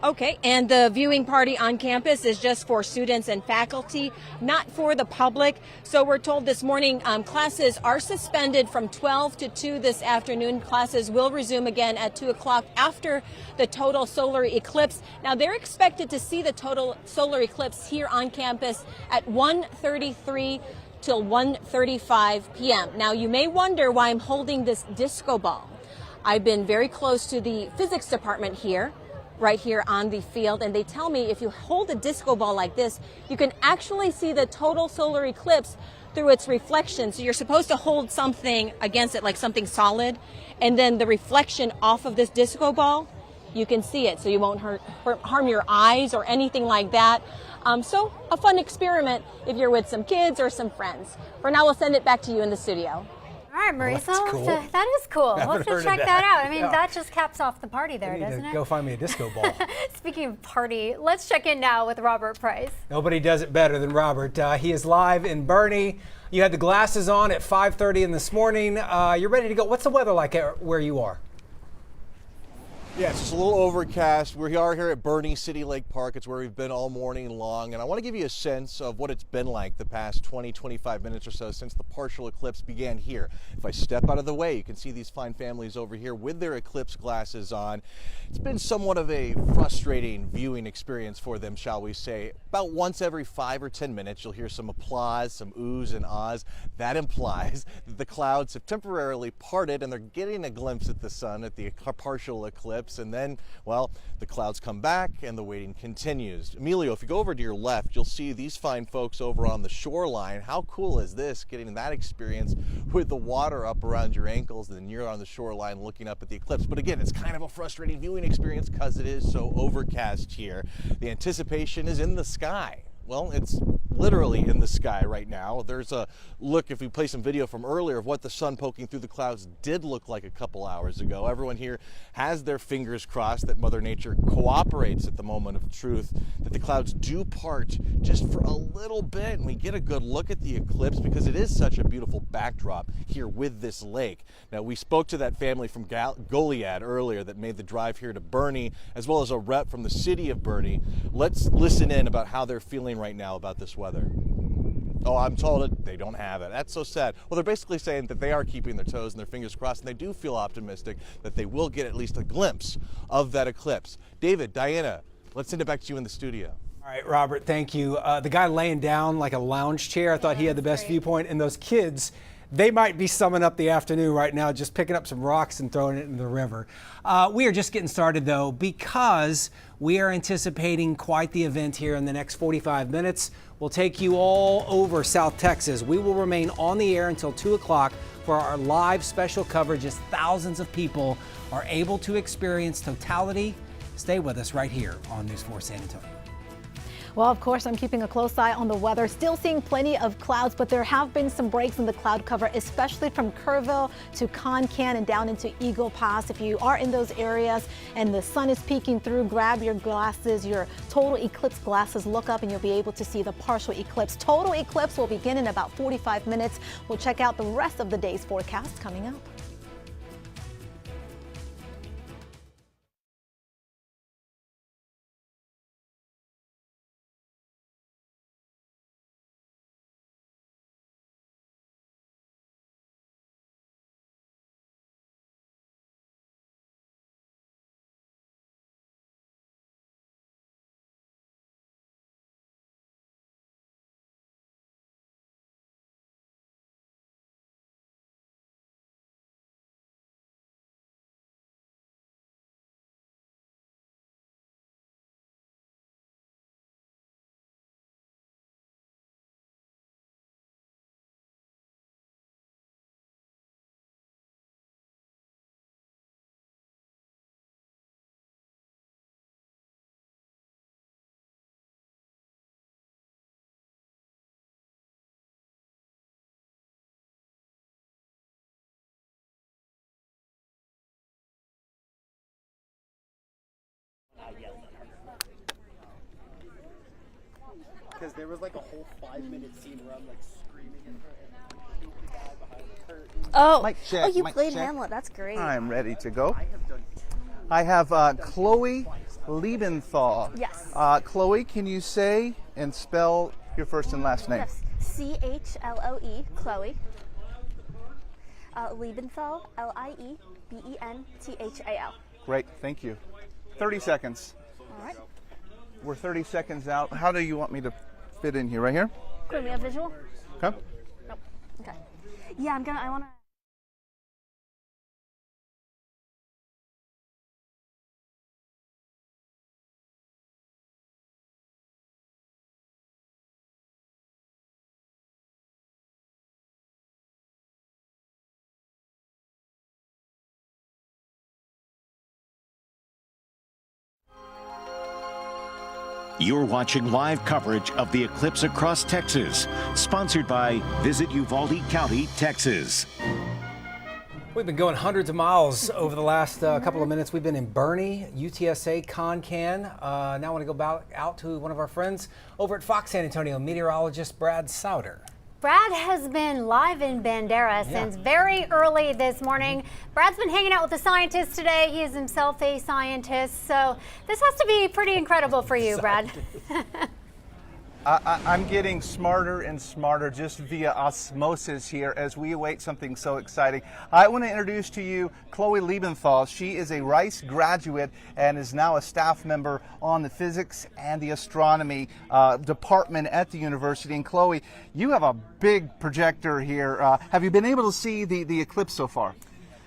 Okay, and the viewing party on campus is just for students and faculty, not for the public. So we're told this morning classes are suspended from 12 to 2 this afternoon. Classes will resume again at 2 o'clock after the total solar eclipse. Now they're expected to see the total solar eclipse here on campus at 1:33 till 1:35 p.m. Now you may wonder why I'm holding this disco ball. I've been very close to the physics department here. right here on the field, and they tell me if you hold a disco ball like this, you can actually see the total solar eclipse through its reflection. So you're supposed to hold something against it, like something solid, and then the reflection off of this disco ball, you can see it, so you won't harm your eyes or anything like that. So a fun experiment if you're with some kids or some friends. For now, we'll send it back to you in the studio. All right, Marisa, that's cool. that is cool. We'll have to check that out. I mean, that just caps off the party there, doesn't it? Go find me a disco ball. Speaking of party, let's check in now with Robert Price. Nobody does it better than Robert. He is live in Bernie. You had the glasses on at 5:30 in this morning. You're ready to go. What's the weather like where you are? Yeah, it's just a little overcast. We are here at Bernie City Lake Park. It's where we've been all morning long. And I want to give you a sense of what it's been like the past 20, 25 minutes or so since the partial eclipse began here. If I step out of the way, you can see these fine families over here with their eclipse glasses on. It's been somewhat of a frustrating viewing experience for them, shall we say. About once every 5 or 10 minutes, you'll hear some applause, some oohs and ahs. That implies that the clouds have temporarily parted and they're getting a glimpse at the sun at the partial eclipse. And then, well, the clouds come back and the waiting continues. Emilio, if you go over to your left, you'll see these fine folks over on the shoreline. How cool is this, getting that experience with the water up around your ankles and then you're on the shoreline looking up at the eclipse. But again, it's kind of a frustrating viewing experience because it is so overcast here. The anticipation is in the sky. Well, it's literally in the sky right now. There's a look, if we play some video from earlier, of what the sun poking through the clouds did look like a couple hours ago. Everyone here has their fingers crossed that Mother Nature cooperates at the moment of truth, that the clouds do part just for a little bit and we get a good look at the eclipse because it is such a beautiful backdrop here with this lake. Now, we spoke to that family from Goliad earlier that made the drive here to Bernie, as well as a rep from the city of Bernie. Let's listen in about how they're feeling right now about this weather. Oh, I'm told that they don't have it. That's so sad. Well, they're basically saying that they are keeping their toes and their fingers crossed, and they do feel optimistic that they will get at least a glimpse of that eclipse. David, Diana, let's send it back to you in the studio. All right, Robert, thank you. The guy laying down like a lounge chair, I thought he had the best viewpoint. And those kids, they might be summing up the afternoon right now, just picking up some rocks and throwing it in the river. We are just getting started, though, because we are anticipating quite the event here in the next 45 minutes. We'll take you all over South Texas. We will remain on the air until 2 o'clock for our live special coverage as thousands of people are able to experience totality. Stay with us right here on News 4 San Antonio. Well, of course, I'm keeping a close eye on the weather. Still seeing plenty of clouds, but there have been some breaks in the cloud cover, especially from Kerrville to Concan and down into Eagle Pass. If you are in those areas and the sun is peeking through, grab your glasses, your total eclipse glasses, look up and you'll be able to see the partial eclipse. Total eclipse will begin in about 45 minutes. We'll check out the rest of the day's forecast coming up. Because there was like a whole 5-minute scene where I'm like screaming at her and the guy behind the curtain. Oh, Mic check, you mic played check. Hamlet. That's great. I'm ready to go. I have Chloe Liebenthal. Yes. Chloe, can you say and spell your first and last name? Yes, C-H-L-O-E, Chloe. Liebenthal, L-I-E-B-E-N-T-H-A-L. Great, thank you. 30 seconds. All right. We're 30 seconds out. How do you want me to fit in here? Right here? Can we have visual? Okay. Nope. Okay. Yeah, I want to. You're watching live coverage of the eclipse across Texas, sponsored by Visit Uvalde County, Texas. We've been going hundreds of miles over the last couple of minutes. We've been in Bernie, UTSA, Concan. Now I want to go out to one of our friends over at Fox San Antonio, meteorologist Brad Souter. Brad has been live in Bandera since very early this morning. Brad's been hanging out with the scientists today. He is himself a scientist, so this has to be pretty incredible for you, Brad. I'm getting smarter and smarter just via osmosis here as we await something so exciting. I want to introduce to you Chloe Liebenthal. She is a Rice graduate and is now a staff member on the physics and the astronomy department at the university. And Chloe, you have a big projector here. Have you been able to see the eclipse so far?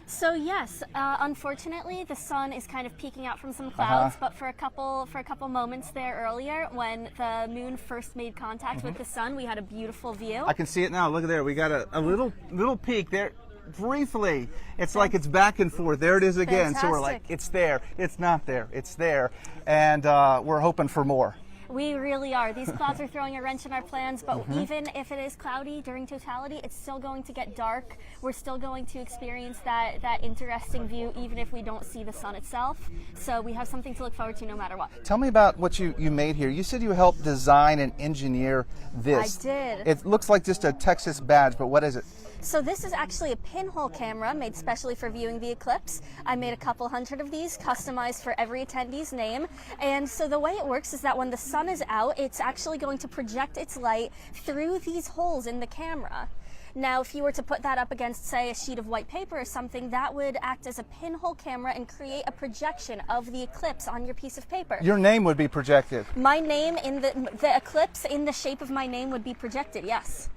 So yes, unfortunately, the sun is kind of peeking out from some clouds. But for a couple moments there earlier, when the moon first made contact with the sun, we had a beautiful view. I can see it now. Look at there. We got a little peak there. Briefly, it's like it's back and forth. There it is again. Fantastic. So we're like, it's there. It's not there. It's there, and we're hoping for more. We really are. These clouds are throwing a wrench in our plans, but even if it is cloudy during totality, it's still going to get dark. We're still going to experience that interesting view, even if we don't see the sun itself. So we have something to look forward to no matter what. Tell me about what you made here. You said you helped design and engineer this. I did. It looks like just a Texas badge, but what is it? So this is actually a pinhole camera made specially for viewing the eclipse. I made a couple hundred of these, customized for every attendee's name. And so the way it works is that when the sun is out, it's actually going to project its light through these holes in the camera. Now, if you were to put that up against, say, a sheet of white paper or something, that would act as a pinhole camera and create a projection of the eclipse on your piece of paper. Your name would be projected. My name in the eclipse in the shape of my name would be projected, yes.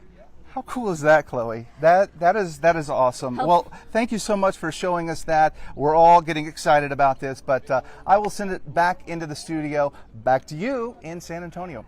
How cool is that, Chloe? That is awesome. Well, thank you so much for showing us that. We're all getting excited about this, but I will send it back into the studio, back to you in San Antonio.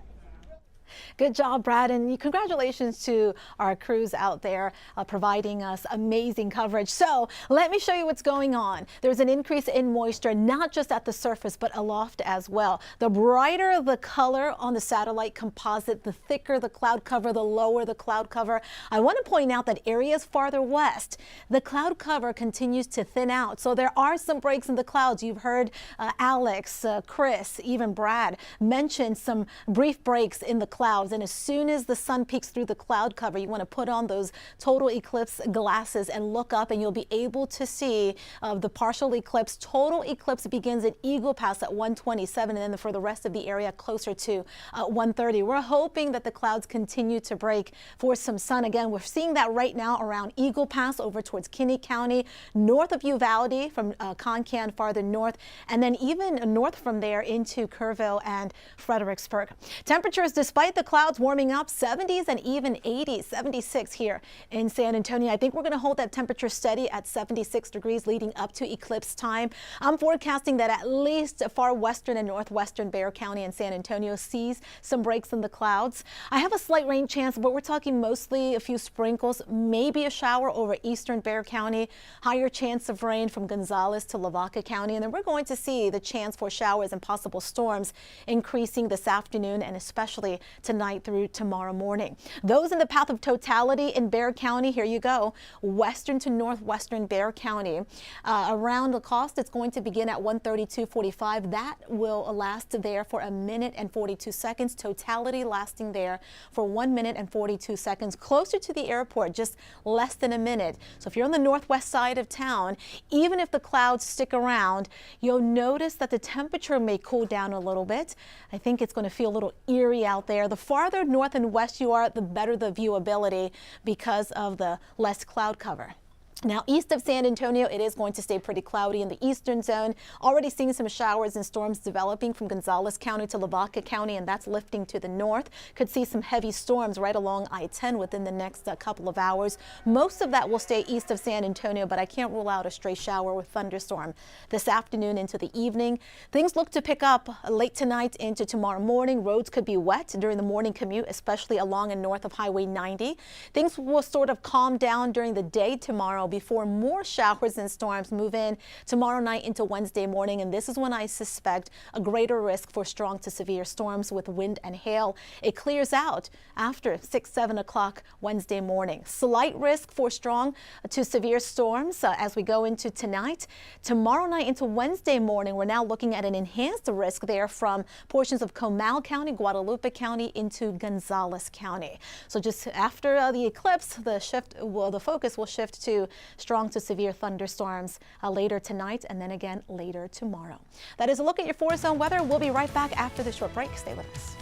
Good job, Brad, and congratulations to our crews out there providing us amazing coverage. So let me show you what's going on. There's an increase in moisture, not just at the surface, but aloft as well. The brighter the color on the satellite composite, the thicker the cloud cover, the lower the cloud cover. I want to point out that areas farther west, the cloud cover continues to thin out. So there are some breaks in the clouds. You've heard Alex, Chris, even Brad mention some brief breaks in the clouds, and as soon as the sun peeks through the cloud cover, you want to put on those total eclipse glasses and look up, and you'll be able to see the partial eclipse. Total eclipse begins at Eagle Pass at 1:27, and then for the rest of the area closer to 1:30. We're hoping that the clouds continue to break for some sun. Again, we're seeing that right now around Eagle Pass over towards Kinney County, north of Uvalde from Concan farther north, and then even north from there into Kerrville and Fredericksburg. Temperatures, despite the clouds warming up, 70s and even 80s, 76 here in San Antonio. I think we're going to hold that temperature steady at 76 degrees leading up to eclipse time. I'm forecasting that at least far western and northwestern Bexar County and San Antonio sees some breaks in the clouds. I have a slight rain chance, but we're talking mostly a few sprinkles, maybe a shower over eastern Bexar County, higher chance of rain from Gonzales to Lavaca County, and then we're going to see the chance for showers and possible storms increasing this afternoon and especially tonight through tomorrow morning. Those in the path of totality in Bexar County, here you go, western to northwestern Bexar County. Around the coast, it's going to begin at 1:32:45. That will last there for 1 minute and 42 seconds. Totality lasting there for 1 minute and 42 seconds. Closer to the airport, just less than a minute. So if you're on the northwest side of town, even if the clouds stick around, you'll notice that the temperature may cool down a little bit. I think it's going to feel a little eerie out there. The farther north and west you are, the better the viewability because of the less cloud cover. Now, east of San Antonio, it is going to stay pretty cloudy in the eastern zone. Already seeing some showers and storms developing from Gonzales County to Lavaca County, and that's lifting to the north. Could see some heavy storms right along I-10 within the next couple of hours. Most of that will stay east of San Antonio, but I can't rule out a stray shower or thunderstorm this afternoon into the evening. Things look to pick up late tonight into tomorrow morning. Roads could be wet during the morning commute, especially along and north of Highway 90. Things will sort of calm down during the day tomorrow, before more showers and storms move in tomorrow night into Wednesday morning. And this is when I suspect a greater risk for strong to severe storms with wind and hail. It clears out after 6-7 o'clock Wednesday morning. Slight risk for strong to severe storms as we go into tonight. Tomorrow night into Wednesday morning, we're now looking at an enhanced risk there from portions of Comal County, Guadalupe County into Gonzales County. So just after the eclipse, the focus will shift to strong to severe thunderstorms later tonight and then again later tomorrow. That is a look at your 4-zone weather. We'll be right back after this short break. Stay with us.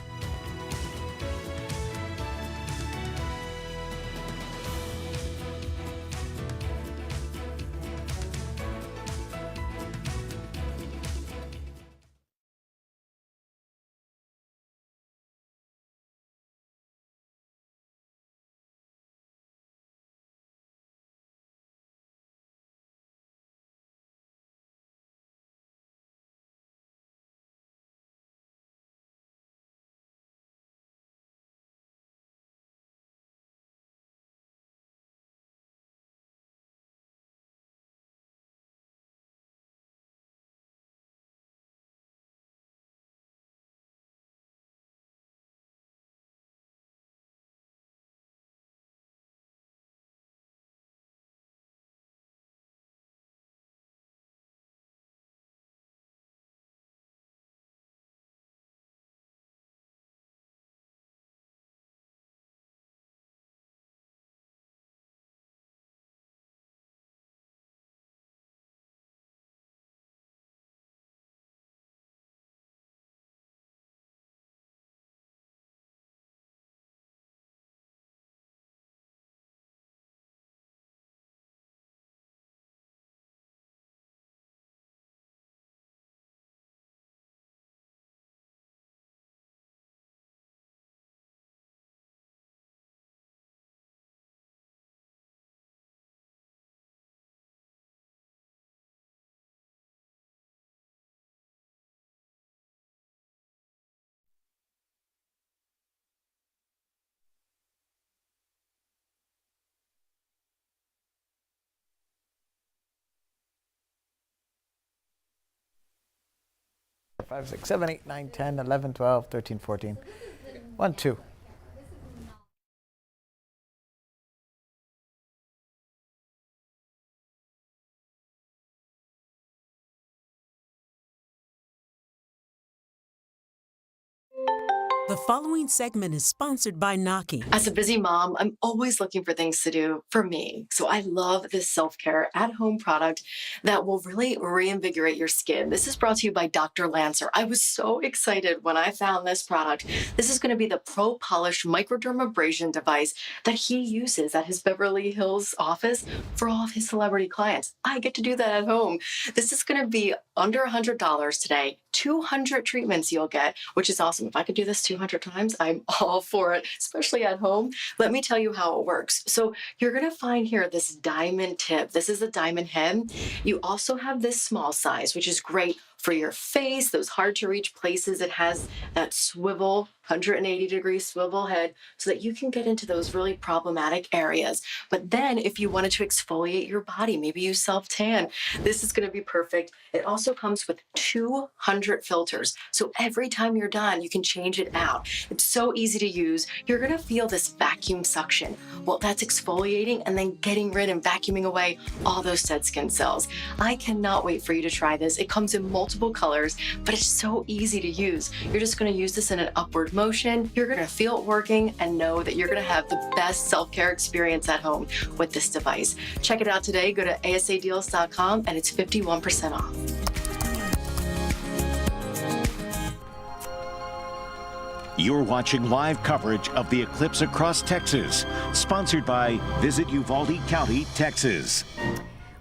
Five, 6, 7, 8, 9, 10, 11, 12, 13, 14. 1, 2. The following segment is sponsored by Naki. As a busy mom, I'm always looking for things to do for me. So I love this self-care at-home product that will really reinvigorate your skin. This is brought to you by Dr. Lancer. I was so excited when I found this product. This is going to be the Pro Polish microdermabrasion device that he uses at his Beverly Hills office for all of his celebrity clients. I get to do that at home. This is going to be under $100 today. 200 treatments you'll get, which is awesome. If I could do this 200 times, I'm all for it, especially at home. Let me tell you how it works. So you're going to find here this diamond tip. This is a diamond head. You also have this small size, which is great for your face, those hard to reach places. It has that swivel, 180-degree swivel head so that you can get into those really problematic areas. But then if you wanted to exfoliate your body, maybe you self-tan, this is going to be perfect. It also comes with 200 filters. So every time you're done, you can change it out. It's so easy to use. You're going to feel this vacuum suction. Well, that's exfoliating and then getting rid and vacuuming away all those dead skin cells. I cannot wait for you to try this. It comes in multiple colors, but it's so easy to use. You're just going to use this in an upward motion. You're going to feel it working and know that you're going to have the best self-care experience at home with this device. Check it out today. Go to asadeals.com and it's 51% off. You're watching live coverage of the eclipse across Texas, sponsored by Visit Uvalde County, Texas.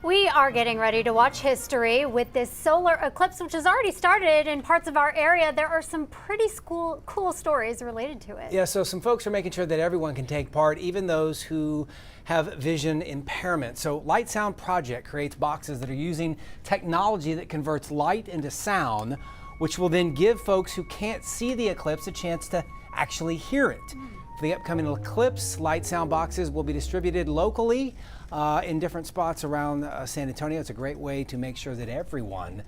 We are getting ready to watch history with this solar eclipse, which has already started in parts of our area. There are some pretty cool stories related to it. Yeah, so some folks are making sure that everyone can take part, even those who have vision impairment. So Light Sound Project creates boxes that are using technology that converts light into sound, which will then give folks who can't see the eclipse a chance to actually hear it. For the upcoming eclipse, Light Sound boxes will be distributed locally in different spots around San Antonio. It's a great way to make sure that everyone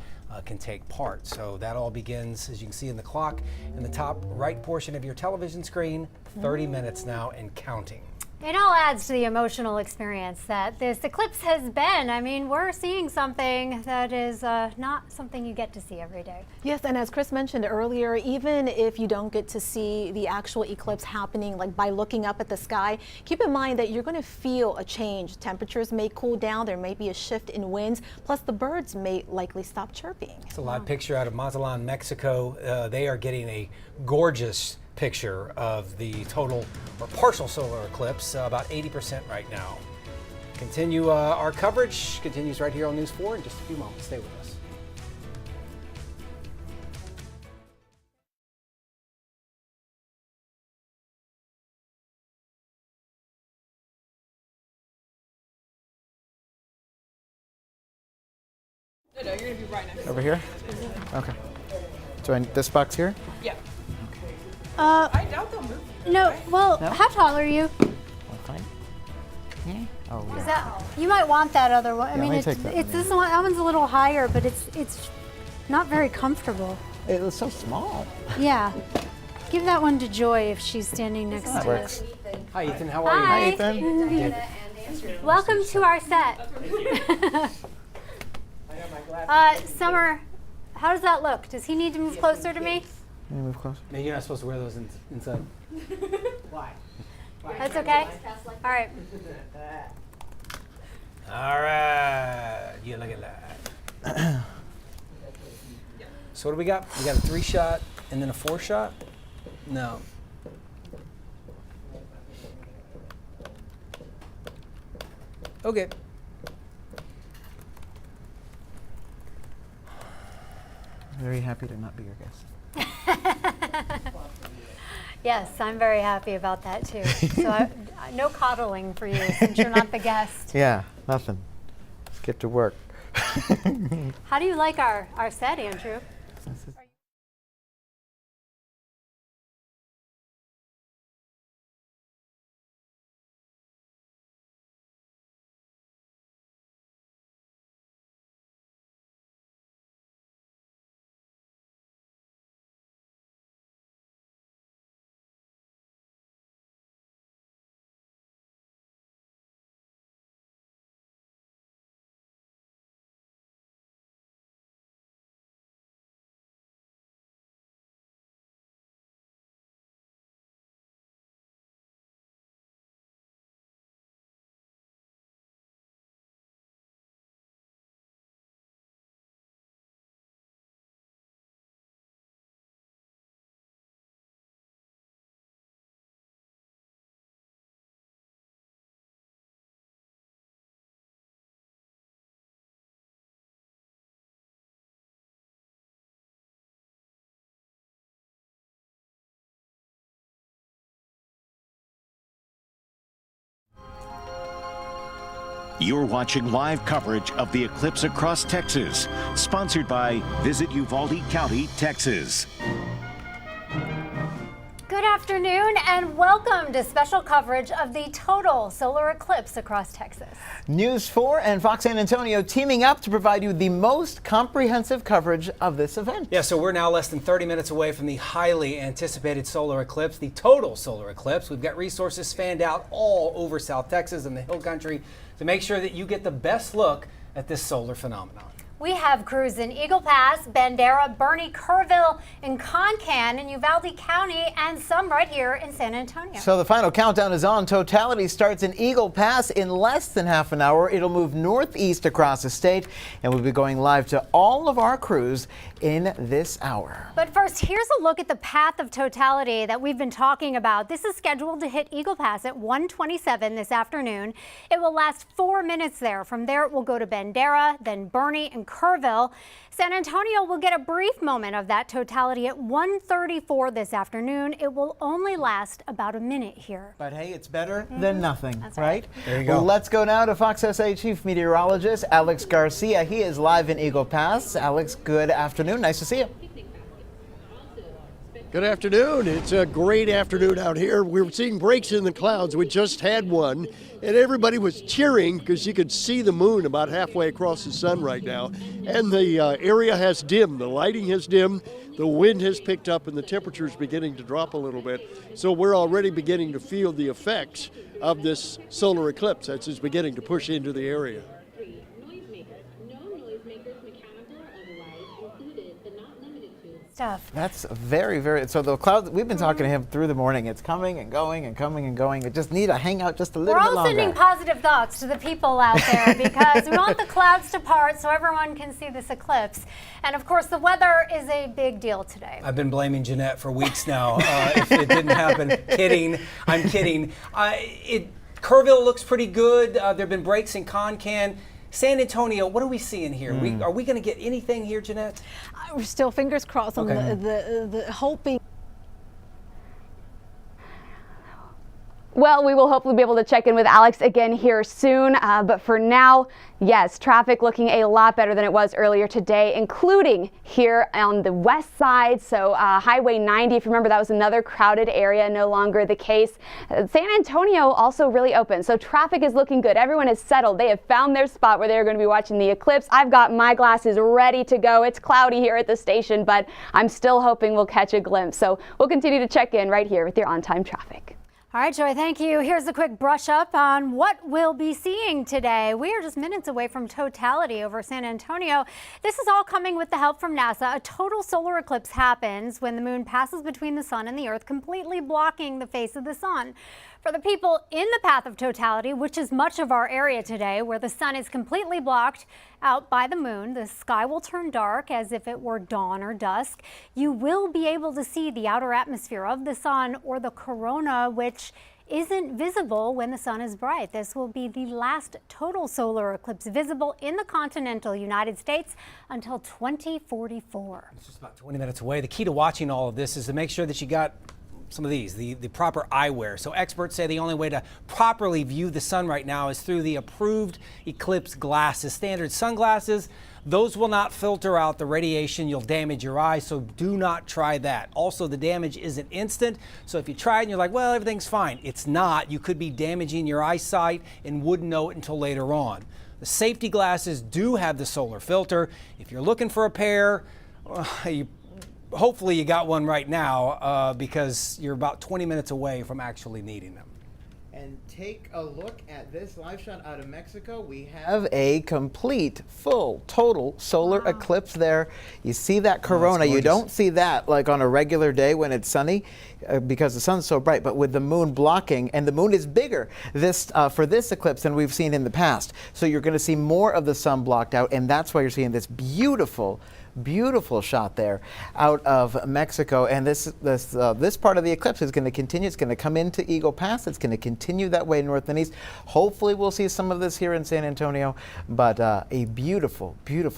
can take part. So that all begins, as you can see in the clock in the top right portion of your television screen, 30 minutes now and counting. It all adds to the emotional experience that this eclipse has been. I mean, we're seeing something that is not something you get to see every day. Yes, and as Chris mentioned earlier, even if you don't get to see the actual eclipse happening, like by looking up at the sky, keep in mind that you're going to feel a change. Temperatures may cool down, there may be a shift in winds, plus the birds may likely stop chirping. It's a live picture out of Mazatlan, Mexico. They are getting a gorgeous picture of the total or partial solar eclipse, about 80% right now. Continue our coverage continues right here on News 4 in just a few moments. Stay with us. No, you're gonna be right next. Over here? Okay. Join this box here? Yeah. I doubt they'll move. No, well, No? how tall are you? Fine. Yeah. Oh, yeah. Is that, you might want that other one. I Yeah, mean, let me it's, take that it's one, this one. That one's a little higher, but it's not very comfortable. It was so small. Yeah. Give that one to Joy if she's standing next That to works. it. Hi, Ethan. How are you? Hi. Ethan. Welcome to our set. Summer, how does that look? Does he need to move closer to me? Can you move closer? Man, you're not supposed to wear those inside. Why? That's okay? All right. All right. You look at that. So what do we got? We got a 3-shot and then a 4-shot? No. Okay. Very happy to not be your guest. Yes, I'm very happy about that too. So no coddling for you since you're not the guest. Yeah, nothing. Let's get to work. How do you like our set, Andrew? You're watching live coverage of the eclipse across Texas, sponsored by Visit Uvalde County, Texas. Good afternoon and welcome to special coverage of the total solar eclipse across Texas. News 4 and Fox San Antonio teaming up to provide you the most comprehensive coverage of this event. Yeah, so we're now less than 30 minutes away from the highly anticipated solar eclipse, the total solar eclipse. We've got resources fanned out all over South Texas and the Hill Country to make sure that you get the best look at this solar phenomenon. We have crews in Eagle Pass, Bandera, Bernie, Kerrville, and Concan in Uvalde County, and some right here in San Antonio. So the final countdown is on. Totality starts in Eagle Pass in less than half an hour. It'll move northeast across the state, and we'll be going live to all of our crews in this hour. But first, here's a look at the path of totality that we've been talking about. This is scheduled to hit Eagle Pass at 1:27 this afternoon. It will last 4 minutes there. From there, it will go to Bandera, then Bernie and Kerrville. San Antonio will get a brief moment of that totality at 1:34 this afternoon. It will only last about a minute here. But hey, it's better than nothing, That's right? There you go. Well, let's go now to Fox SA Chief Meteorologist Alex Garcia. He is live in Eagle Pass. Alex, good afternoon. Nice to see you. Good afternoon. It's a great afternoon out here. We're seeing breaks in the clouds. We just had one, and everybody was cheering because you could see the moon about halfway across the sun right now. And the area has dimmed. The lighting has dimmed. The wind has picked up, and the temperature is beginning to drop a little bit. So we're already beginning to feel the effects of this solar eclipse as it's beginning to push into the area. Stuff. That's very, very. So the clouds. We've been talking to him through the morning. It's coming and going and coming and going. It just need to hang out just a little We're bit all longer. sending positive thoughts to the people out there because we want the clouds to part so everyone can see this eclipse. And of course, the weather is a big deal today. I've been blaming Jeanette for weeks now. If it didn't happen, kidding. I'm kidding. Kerrville looks pretty good. There have been breaks in Concan. San Antonio, what are we seeing here? Are we going to get anything here, Jeanette? We're still fingers crossed on the hoping. Well, we will hopefully be able to check in with Alex again here soon. But for now, yes, traffic looking a lot better than it was earlier today, including here on the west side. So Highway 90, if you remember, that was another crowded area, no longer the case. San Antonio also really open. So traffic is looking good. Everyone is settled. They have found their spot where they're going to be watching the eclipse. I've got my glasses ready to go. It's cloudy here at the station, but I'm still hoping we'll catch a glimpse. So we'll continue to check in right here with your on-time traffic. All right, Joy, thank you. Here's a quick brush up on what we'll be seeing today. We are just minutes away from totality over San Antonio. This is all coming with the help from NASA. A total solar eclipse happens when the moon passes between the sun and the earth, completely blocking the face of the sun. For the people in the path of totality, which is much of our area today, where the sun is completely blocked out by the moon, the sky will turn dark as if it were dawn or dusk. You will be able to see the outer atmosphere of the sun, or the corona, which isn't visible when the sun is bright. This will be the last total solar eclipse visible in the continental United States until 2044. It's just about 20 minutes away. The key to watching all of this is to make sure that you got some of these, the proper eyewear. So experts say the only way to properly view the sun right now is through the approved eclipse glasses. Standard sunglasses, those will not filter out the radiation. You'll damage your eyes, so do not try that. Also, the damage isn't instant, so if you try it and you're like, well, everything's fine, it's not. You could be damaging your eyesight and wouldn't know it until later on. The safety glasses do have the solar filter. If you're looking for a pair, hopefully you got one right now because you're about 20 minutes away from actually needing them. And take a look at this live shot out of Mexico. We have a complete, full, total solar eclipse there. You see that corona. You don't see that like on a regular day when it's sunny because the sun's so bright, but with the moon blocking, and the moon is bigger for this eclipse than we've seen in the past. So you're going to see more of the sun blocked out, and that's why you're seeing this beautiful shot there out of Mexico. And this part of the eclipse is going to continue. It's going to come into Eagle Pass. It's going to continue that way north and east. Hopefully we'll see some of this here in San Antonio, but a beautiful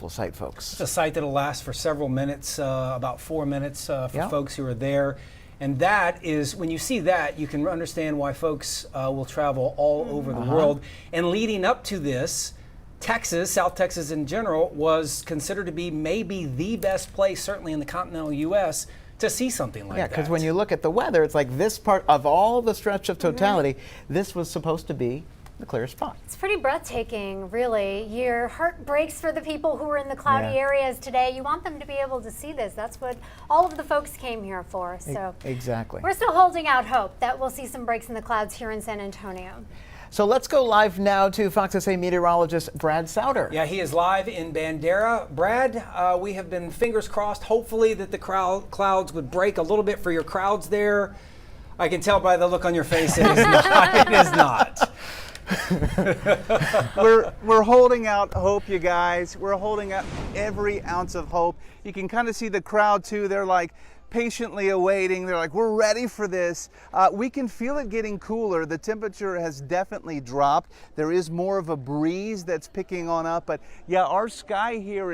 sight, folks. It's a sight that'll last for several minutes, about 4 minutes for folks who are there. And that is, when you see that, you can understand why folks will travel all over the world. And leading up to this, Texas, South Texas in general, was considered to be maybe the best place, certainly in the continental U.S., to see something like that. Yeah, because when you look at the weather, it's like this part of all the stretch of totality, this was supposed to be the clearest spot. It's pretty breathtaking, really. Your heart breaks for the people who are in the cloudy areas today. You want them to be able to see this. That's what all of the folks came here for. So exactly. We're still holding out hope that we'll see some breaks in the clouds here in San Antonio. So let's go live now to Fox SA meteorologist Brad Souter. Yeah, he is live in Bandera. Brad, we have been fingers crossed, hopefully, that the clouds would break a little bit for your crowds there. I can tell by the look on your face it is not. It is not. We're holding out hope, you guys. We're holding out every ounce of hope. You can kind of see the crowd too. They're like patiently awaiting. They're like, we're ready for this. We can feel it getting cooler. The temperature has definitely dropped. There is more of a breeze that's picking on up, but yeah, our sky here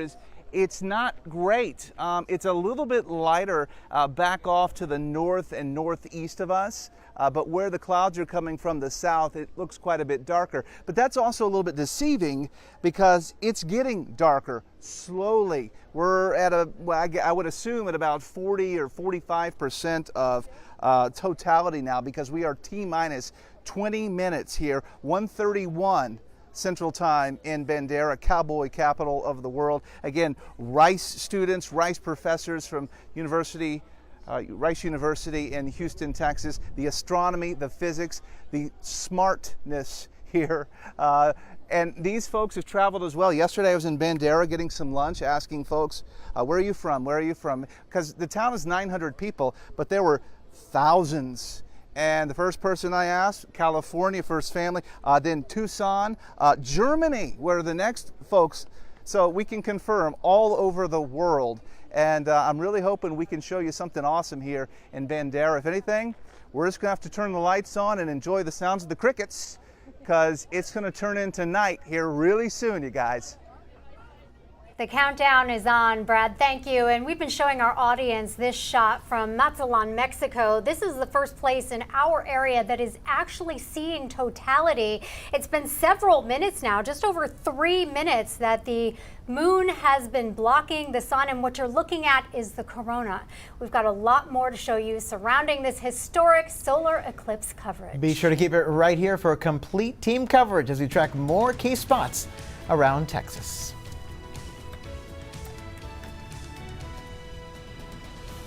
it's not great. It's a little bit lighter back off to the north and northeast of us. But where the clouds are coming from the south, it looks quite a bit darker. But that's also a little bit deceiving because it's getting darker slowly. We're at I would assume at about 40 or 45% of totality now, because we are T-minus 20 minutes here, 1:31 Central Time in Bandera, cowboy capital of the world. Again, Rice students, Rice professors from Rice University in Houston, Texas. The astronomy, the physics, the smartness here. And these folks have traveled as well. Yesterday I was in Bandera getting some lunch, asking folks, where are you from? Where are you from? Because the town is 900 people, but there were thousands. And the first person I asked, California, first family, then Tucson, Germany, where the next folks. So we can confirm all over the world. And I'm really hoping we can show you something awesome here in Bandera. If anything, we're just gonna have to turn the lights on and enjoy the sounds of the crickets, because it's gonna turn into night here really soon, you guys. The countdown is on, Brad. Thank you. And we've been showing our audience this shot from Mazatlan, Mexico. This is the first place in our area that is actually seeing totality. It's been several minutes now, just over 3 minutes, that the moon has been blocking the sun, and what you're looking at is the corona. We've got a lot more to show you surrounding this historic solar eclipse coverage. Be sure to keep it right here for a complete team coverage as we track more key spots around Texas.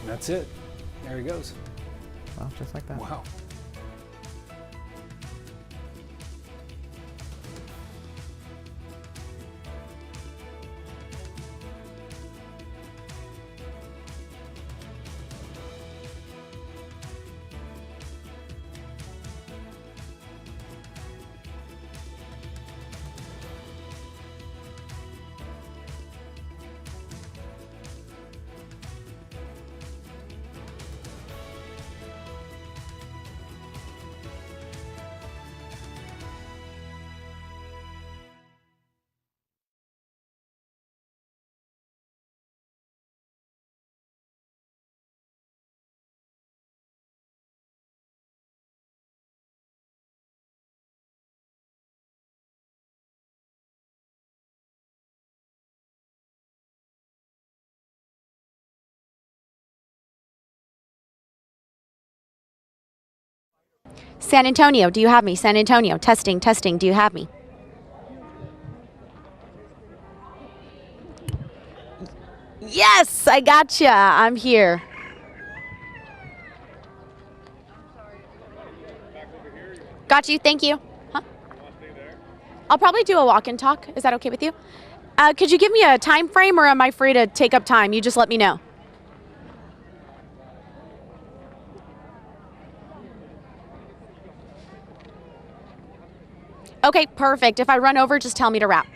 That's it. There he goes. Well, just like that. Wow. San Antonio, do you have me? San Antonio, testing, testing, do you have me? Yes, I gotcha. I'm here. Got you, thank you. Huh? I'll probably do a walk and talk. Is that okay with you? Could you give me a time frame, or am I free to take up time? You just let me know. Okay, perfect. If I run over, just tell me to wrap.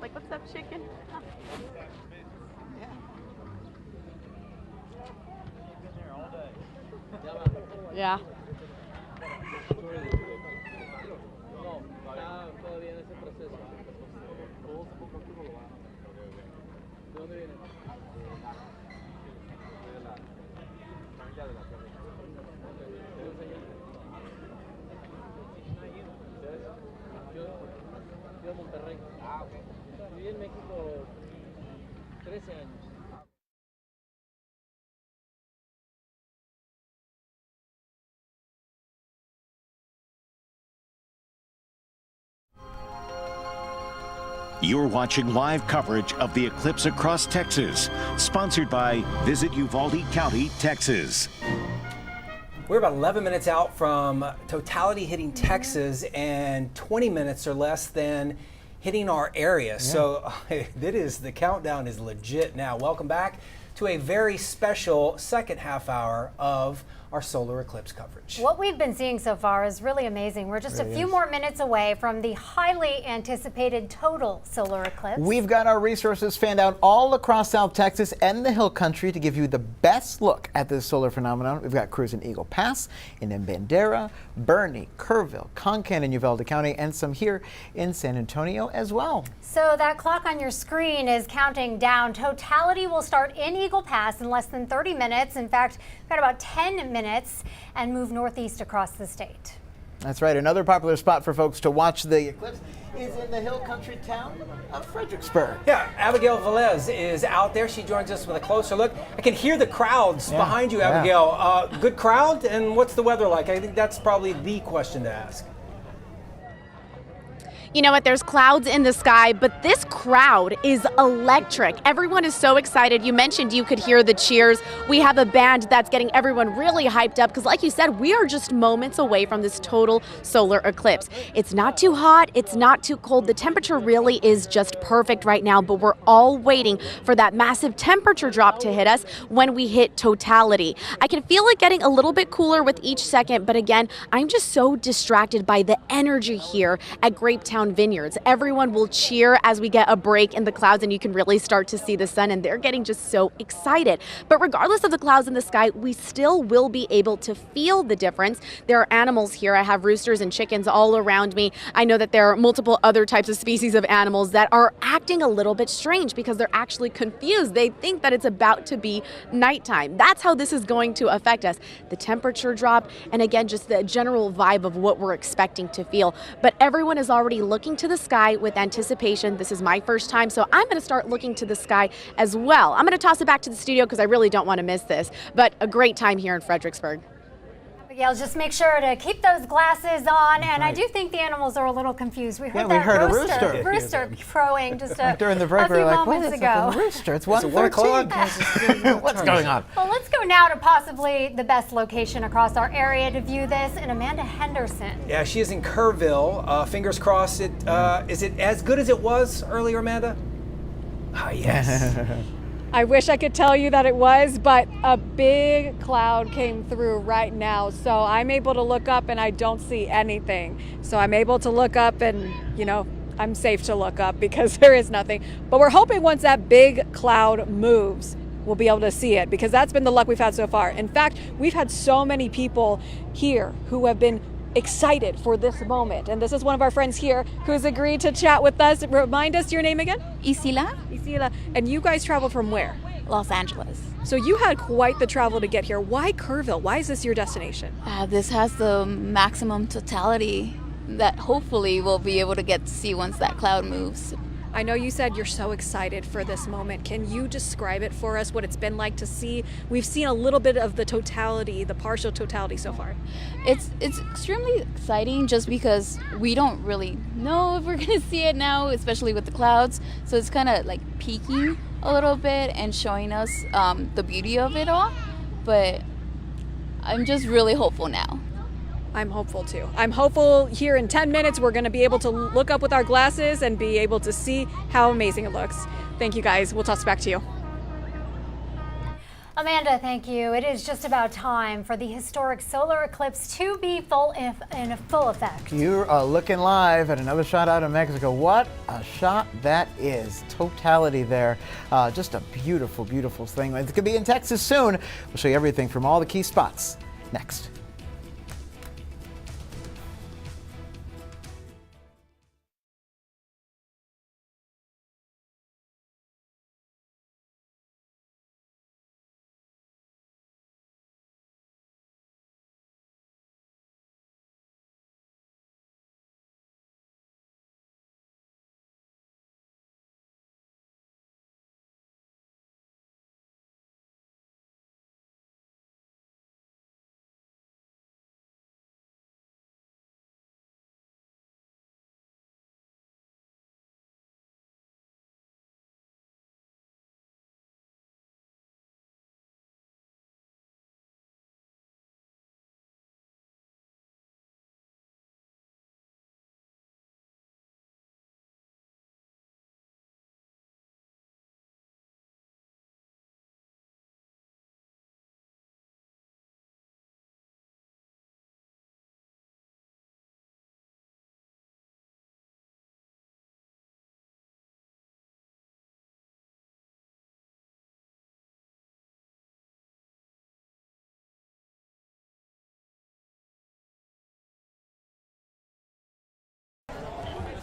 Like, what's up, chicken? Huh. Yeah. Viví en México 13 años. You're watching live coverage of the eclipse across Texas, sponsored by Visit Uvalde County, Texas. We're about 11 minutes out from totality hitting Texas and 20 minutes or less than hitting our area. Yeah. So the countdown is legit now. Welcome back to a very special second half hour of our solar eclipse coverage. What we've been seeing so far is really amazing. We're just a few more minutes away from the highly anticipated total solar eclipse. We've got our resources fanned out all across South Texas and the Hill Country to give you the best look at this solar phenomenon. We've got crews in Eagle Pass, in Bandera, Bernie, Kerrville, Concan, and Uvalde County, and some here in San Antonio as well. So that clock on your screen is counting down. Totality will start in Eagle Pass in less than 30 minutes. In fact, we've got about 10 minutes and move northeast across the state. That's right. Another popular spot for folks to watch the eclipse is in the Hill Country town of Fredericksburg. Yeah, Abigail Velez is out there. She joins us with a closer look. I can hear the crowds behind you, Abigail. Good crowd, and what's the weather like? I think that's probably the question to ask. You know what, there's clouds in the sky, but this crowd is electric. Everyone is so excited. You mentioned you could hear the cheers. We have a band that's getting everyone really hyped up because like you said, we are just moments away from this total solar eclipse. It's not too hot, it's not too cold. The temperature really is just perfect right now, but we're all waiting for that massive temperature drop to hit us when we hit totality. I can feel it getting a little bit cooler with each second, but again, I'm just so distracted by the energy here at Grapetown Vineyards. Everyone will cheer as we get a break in the clouds and you can really start to see the sun, and they're getting just so excited. But regardless of the clouds in the sky, we still will be able to feel the difference. There are animals here. I have roosters and chickens all around me. I know that there are multiple other types of species of animals that are acting a little bit strange because they're actually confused. They think that it's about to be nighttime. That's how this is going to affect us. The temperature drop, and again, just the general vibe of what we're expecting to feel. But everyone is already looking to the sky with anticipation. This is my first time, so I'm going to start looking to the sky as well. I'm going to toss it back to the studio because I really don't want to miss this, but a great time here in Fredericksburg. Abigail, just make sure to keep those glasses on, and I do think the animals are a a confused. We heard that rooster crowing just during the break. a few We were like, moments what is ago. a rooster? It's 1:13. What's going on? Well, let's go now to possibly the best location across our area to view this, and Amanda Henderson. Yeah, she is in Kerrville. Fingers crossed. Is it as good as it was earlier, Amanda? Ah, yes. I wish I could tell you that it was, but a big cloud came through right now. So I'm able to look up and I don't see anything. So I'm able to look up and, I'm safe to look up because there is nothing. But we're hoping once that big cloud moves, we'll be able to see it because that's been the luck we've had so far. In fact, we've had so many people here who have been excited for this moment. And this is one of our friends here who's agreed to chat with us. Remind us your name again? Isila. Isila. And you guys traveled from where? Los Angeles. So you had quite the travel to get here. Why Kerrville? Why is this your destination? This has the maximum totality that hopefully we'll be able to get to see once that cloud moves. I know you said you're so excited for this moment. Can you describe it for us, what it's been like to see? We've seen a little bit of the totality, the partial totality so far. It's extremely exciting just because we don't really know if we're going to see it now, especially with the clouds. So it's kind of like peeking a little bit and showing us the beauty of it all. But I'm just really hopeful now. I'm hopeful too. I'm hopeful here in 10 minutes we're going to be able to look up with our glasses and be able to see how amazing it looks. Thank you guys. We'll toss it back to you. Amanda, thank you. It is just about time for the historic solar eclipse to be in full effect. You are looking live at another shot out of Mexico. What a shot that is. Totality there. Just a beautiful, beautiful thing. It's going to be in Texas soon. We'll show you everything from all the key spots next.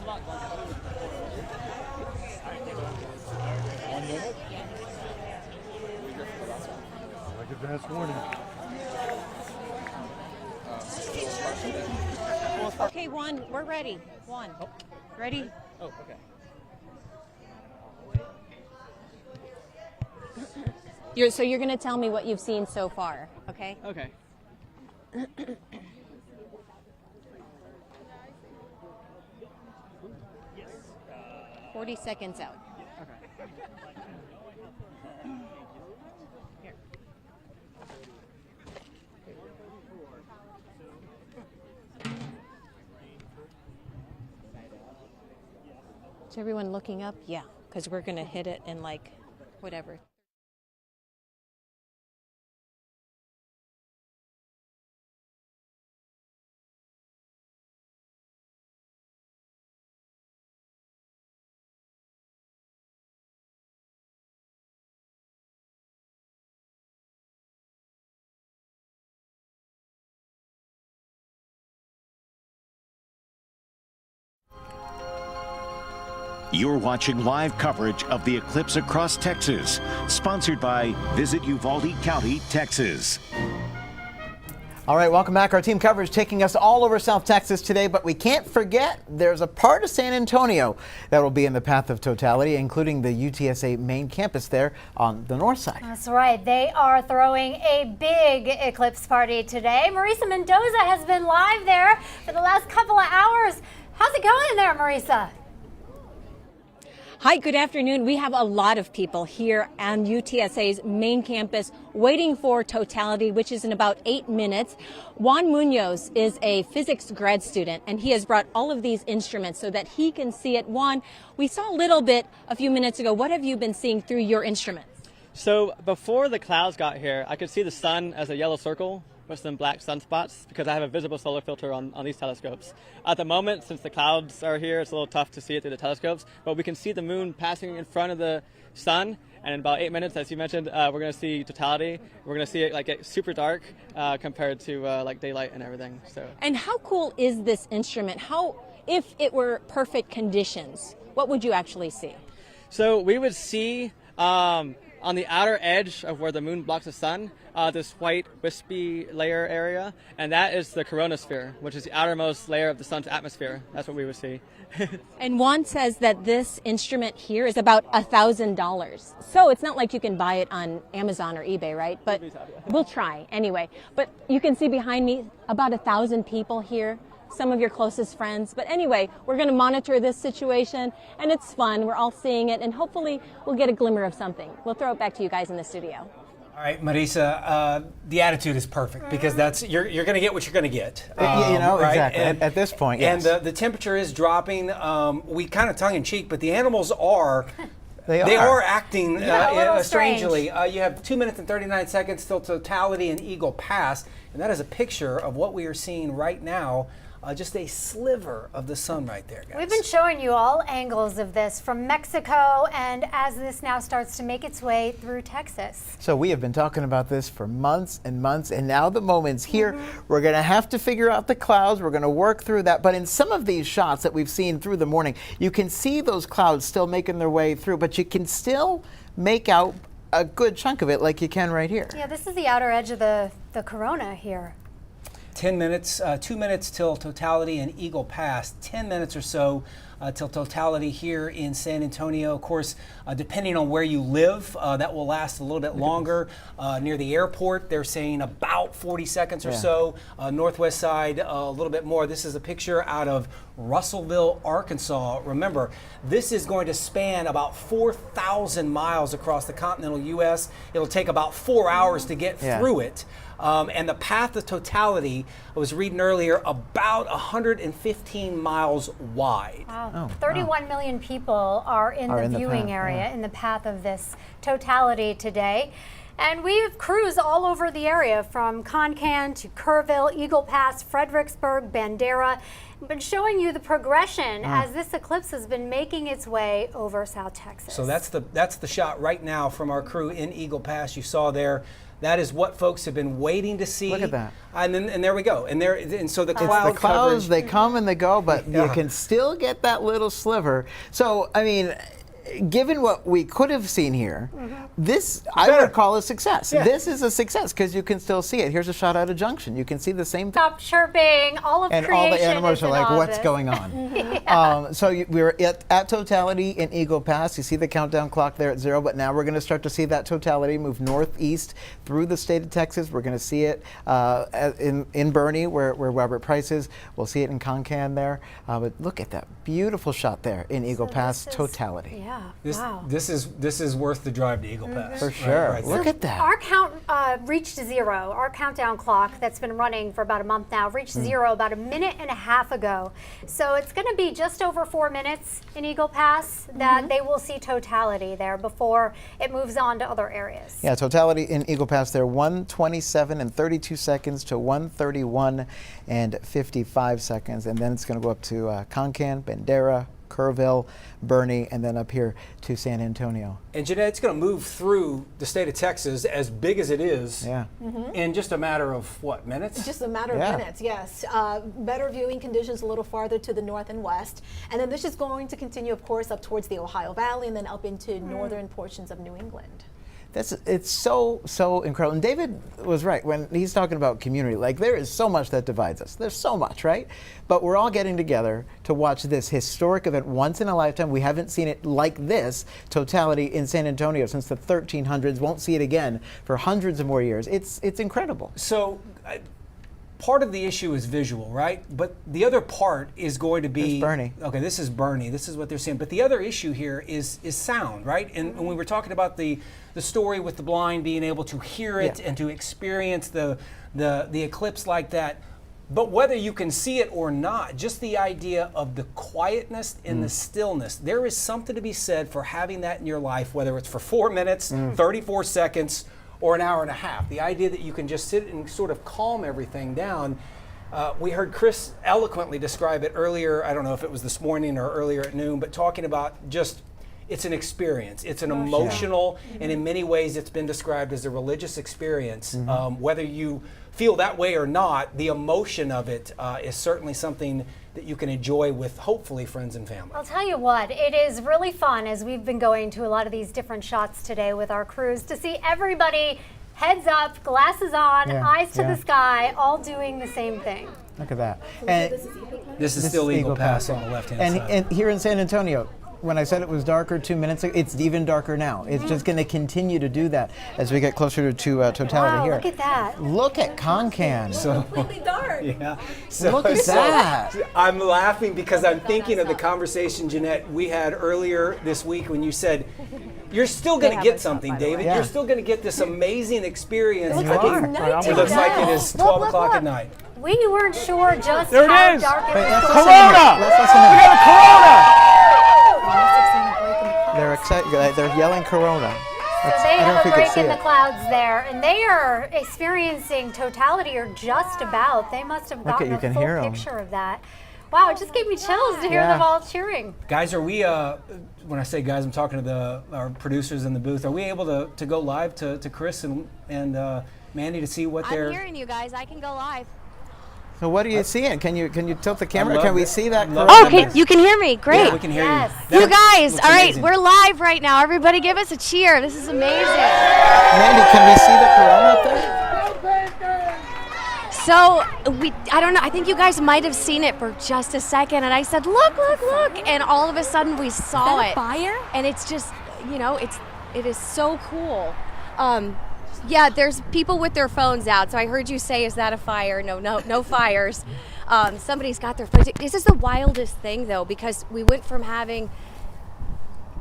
1 minute. Like advance warning. Okay, one, we're ready. One. Ready? Oh, okay. So you're going to tell me what you've seen so far, okay? Okay. 40 seconds out. Okay. Is everyone looking up? Yeah, because we're going to hit it in like whatever. You're watching live coverage of the eclipse across Texas, sponsored by Visit Uvalde County, Texas. All right, welcome back. Our team coverage taking us all over South Texas today, but we can't forget there's a part of San Antonio that will be in the path of totality, including the UTSA main campus there on the north side. That's right. They are throwing a big eclipse party today. Marisa Mendoza has been live there for the last couple of hours. How's it going there, Marisa? Hi, good afternoon. We have a lot of people here on UTSA's main campus waiting for totality, which is in about 8 minutes. Juan Munoz is a physics grad student, and he has brought all of these instruments so that he can see it. Juan, we saw a little bit a few minutes ago. What have you been seeing through your instruments? So before the clouds got here, I could see the sun as a yellow circle with some black sunspots because I have a visible solar filter on these telescopes. At the moment, since the clouds are here, it's a little tough to see it through the telescopes, but we can see the moon passing in front of the sun, and in about 8 minutes, as you mentioned, we're going to see totality. We're going to see it like get super dark compared to like daylight and everything. So. And how cool is this instrument? If it were perfect conditions, what would you actually see? So we would see on the outer edge of where the moon blocks the sun, this white wispy layer area, and that is the coronosphere, which is the outermost layer of the sun's atmosphere. That's what we would see. And Juan says that this instrument here is about $1,000. So it's not like you can buy it on Amazon or eBay, right? But we'll try anyway. But you can see behind me about 1,000 people here, some of your closest friends. But anyway, we're going to monitor this situation, and it's fun. We're all seeing it, and hopefully we'll get a glimmer of something. We'll throw it back to you guys in the studio. All right, Marisa, the attitude is perfect because that's you're going to get what you're going to get. Right? Exactly. And, at this point, yes. And the temperature is dropping. We kind of tongue in cheek, but the animals are. They are acting strangely. Strange. You have 2 minutes and 39 seconds till totality and Eagle Pass, and that is a picture of what we are seeing right now. Just a sliver of the sun right there, guys. We've been showing you all angles of this from Mexico, and as this now starts to make its way through Texas. So we have been talking about this for months and months, and now the moment's here. We're going to have to figure out the clouds. We're going to work through that. But in some of these shots that we've seen through the morning, you can see those clouds still making their way through, but you can still make out a good chunk of it like you can right here. Yeah, this is the outer edge of the corona here. 10 minutes, 2 minutes till totality and Eagle Pass, 10 minutes or so till totality here in San Antonio. Of course, depending on where you live, that will last a little bit longer. Near the airport, they're saying about 40 seconds or so. Northwest side, a little bit more. This is a picture out of Russellville, Arkansas. Remember, this is going to span about 4,000 miles across the continental U.S. It'll take about 4 hours to get through it. And the path of totality, I was reading earlier, about 115 miles wide. Wow. 31 million people are in the viewing area in the path of this totality today. And we have crews all over the area from Concan to Kerrville, Eagle Pass, Fredericksburg, Bandera. We've been showing you the progression as this eclipse has been making its way over South Texas. So that's the shot right now from our crew in Eagle Pass. You saw there That is what folks have been waiting to see. Look at that. And there we go. And so the It's cloud the clouds, coverage, they come and they go, but you can still get that little sliver. So, I mean, given what we could have seen here, this I would call a success. Yeah. This is a success because you can still see it. Here's a shot out of Junction. You can see the same thing. Stop chirping. All of And creation all the animals is are in like, what's office. going on? Yeah. We're at Totality in Eagle Pass. You see the countdown clock there at 0, but now we're going to start to see that Totality move northeast through the state of Texas. We're going to see it in Bernie, where Robert Price is. We'll see it in Concan there. But look at that beautiful shot there in Eagle Pass, Totality. Yeah, wow. This is worth the drive to Eagle Pass. For sure. Right Look there. at that. Our count reached 0. Our countdown clock that's been running for about a month now reached 0 about a minute and a half ago. So it's going to be just over 4 minutes in Eagle Pass that they will see Totality there before it moves on to other areas. Yeah, Totality in Eagle Pass there, 1:27 and 32 seconds to 1:31 and 55 seconds. And then it's going to go up to Concan, Bandera, Kerrville, Bernie, and then up here to San Antonio. And Jeanette, it's going to move through the state of Texas, as big as it is, in just a matter of, what, minutes? Just a matter of minutes, yes. Better viewing conditions a little farther to the north and west. And then this is going to continue, of course, up towards the Ohio Valley and then up into northern portions of New England. It's so incredible. And David was right when he's talking about community. Like, there is so much that divides us. There's so much, right? But we're all getting together to watch this historic event once in a lifetime. We haven't seen it like this, Totality in San Antonio, since the 1300s. Won't see it again for hundreds of more years. It's incredible. So part of the issue is visual, right? But the other part is going to be Bernie. Okay, this is Bernie. This is what they're seeing. But the other issue here is sound, right? And when we were talking about the story with the blind being able to hear it and to experience the eclipse like that. But whether you can see it or not, just the idea of the quietness and the stillness, there is something to be said for having that in your life, whether it's for 4 minutes, 34 seconds, or an hour and a half. The idea that you can just sit and sort of calm everything down. We heard Chris eloquently describe it earlier. I don't know if it was this morning or earlier at noon, but talking about just, it's an experience. It's an emotional, and in many ways it's been described as a religious experience. Whether you feel that way or not, the emotion of it is certainly something that you can enjoy with, hopefully, friends and family. I'll tell you what, it is really fun as we've been going to a lot of these different shots today with our crews to see everybody heads up, glasses on, eyes to the sky, all doing the same thing. Look at that. And this is still Eagle Pass on the left-hand side. And here in San Antonio, when I said it was darker 2 minutes ago, it's even darker now. It's just going to continue to do that as we get closer to Totality here. Look at that. Look at Concan. So completely dark. Yeah. Look at that. I'm laughing because I'm thinking of the conversation, Jeanette, we had earlier this week when you said, you're still going to get something, David. You're still going to get this amazing experience. It looks like it's nighttime. It looks like it is 12 o'clock at night. We weren't sure just There it how is. dark it Wait, was. Corona! Let's listen in. We got a Corona! They're excited. They're yelling Corona. So they have a break in the clouds there, and they are experiencing Totality, or just about. They must have Look at, gotten you a can full hear 'em. picture of that. Wow, it just gave me chills to hear them all cheering. Guys, are we, when I say guys, I'm talking to our producers in the booth, are we able to go live to Chris and Mandy to see what they're... I'm hearing you guys. I can go live. So what are you seeing? Can you tilt the camera? love Can we it. see that? Oh, you can hear me. Great. Yeah, we can hear you. You guys, looks all right, amazing. we're live right now. Everybody give us a cheer. This is amazing. Mandy, can we see the Corona up there? So I don't know, I think you guys might have seen it for just a second, and I said, look, look, look, and all of a sudden we saw it. Fire? And it's just, it is so cool. Yeah, there's people with their phones out, so I heard you say, is that a fire? No fires. Somebody's got their phones. This is the wildest thing, though, because we went from having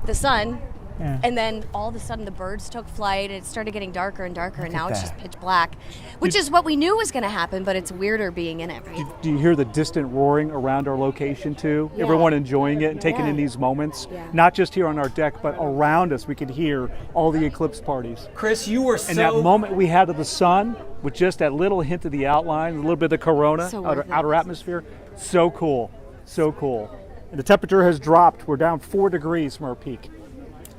the sun, and then all of a sudden the birds took flight, it started getting darker and darker, and now it's just pitch black, which is what we knew was going to happen, but it's weirder being in it, right? Do you hear the distant roaring around our location too? Yeah. Everyone enjoying it and taking in these moments, not just here on our deck, but around us. We could hear all the eclipse parties. Chris, you were And that moment we had of the sun, with just that little hint of the outline, a little bit of the corona, outer atmosphere, so cool, so cool. And the temperature has dropped. We're down 4 degrees from our peak.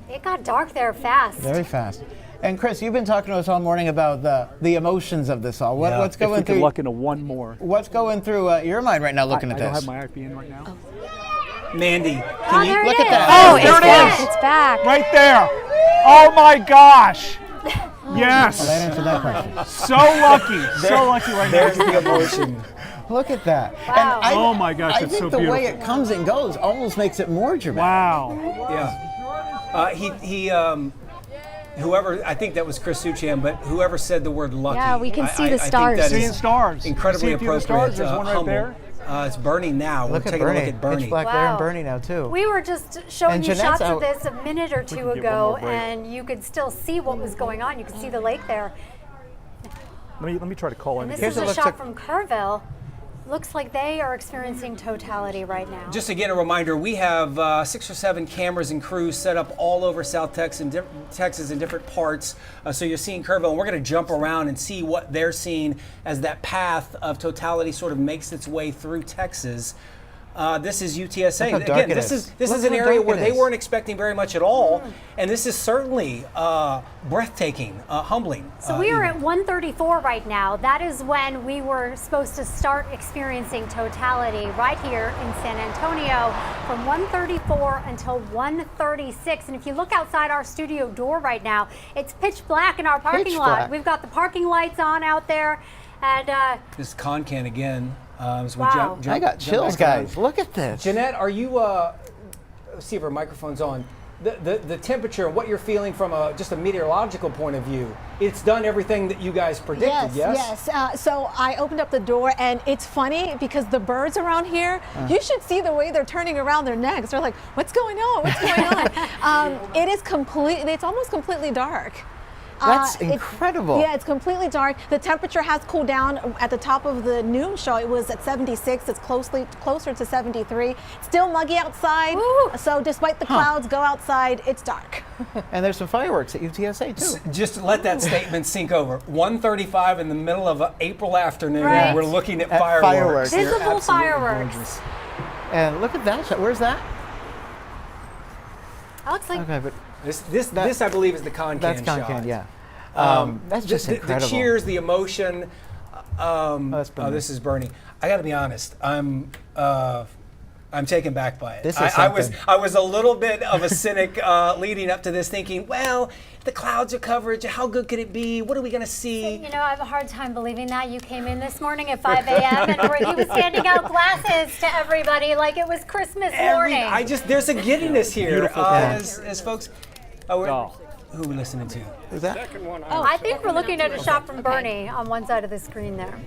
It got dark there fast. Very fast. And Chris, you've been talking to us all morning about the emotions of this all. What's going if we through? could luck into one more. What's going through your mind right now looking at this? I don't have my IP in right now. Mandy, can you look at that? Oh, there it is. It's back. Right there. Oh my gosh. Yes. Well, that answered that question. So lucky. So lucky right now. There's the emotion. Look at that. Wow. And Oh my gosh, I it's think so the beautiful. way it comes and goes almost makes it more dramatic. Wow. Yeah. Whoever, I think that was Chris Suchan, but whoever said the word lucky. Yeah, we can see the I think stars. that is Seeing stars. incredibly See a few of the appropriate. stars. There's one right humble. there. It's burning now. Look We're at taking Bernie. a look at Bernie. Pitch black there and Bernie now too. We were just showing And you Jeanette's shots of out. this a minute or two can get one ago, more break. and you could still see what was going on. You could see the lake there. Let me try to call in. And this again. is a shot from Kerrville. Looks like they are experiencing totality right now. Just again, a reminder, we have 6 or 7 cameras and crews set up all over South Texas in different parts. So you're seeing Kerrville, and we're going to jump around and see what they're seeing as that path of totality sort of makes its way through Texas. This is UTSA. Look how dark Again, it this is. is Look an how area dark where it they is. weren't expecting very much at all, and this is certainly breathtaking, humbling. So we are at 134 right now. That is when we were supposed to start experiencing totality right here in San Antonio from 134 until 136. And if you look outside our studio door right now, it's pitch black in our parking lot. black. We've got the parking lights on out there. And This is Concan again. As we Wow. jump I got chills, back around. guys. Look at this. Jeanette, are you? Let's see if our microphone's on. The temperature, what you're feeling from just a meteorological point of view, it's done everything that you guys predicted. Yes. So I opened up the door, and it's funny because the birds around here, you should see the way they're turning around their necks. They're like, "What's going on? What's going on?" It is completely. It's almost completely dark. That's incredible. Yeah, it's completely dark. The temperature has cooled down. At the top of the noon show, it was at 76. It's closer to 73. Still muggy outside. Woo. So despite the clouds, go outside. It's dark. And there's some fireworks at UTSA too. Just let that statement sink over. 1:35 in the middle of an April afternoon. Right. We're looking at fireworks. They're Visible absolutely fireworks. gorgeous. And look at that shot. Where's that? That looks like Okay, but This I believe is the Concan that's shot. Concan, yeah. That's just the incredible. cheers, the emotion. that's Bernie. This is Bernie. I got to be honest. I'm taken back by it. This is I was something. a little bit of a cynic leading up to this, thinking, well, the clouds are coverage. How good could it be? What are we going to see? You know, I have a hard time believing that. You came in this morning at 5 a.m. and he was handing out glasses to everybody like it was Christmas morning. There's a giddiness here. Beautiful As folks, who are we listening to? Who's that? I think we're looking at a shot from Bernie on one side of the screen there.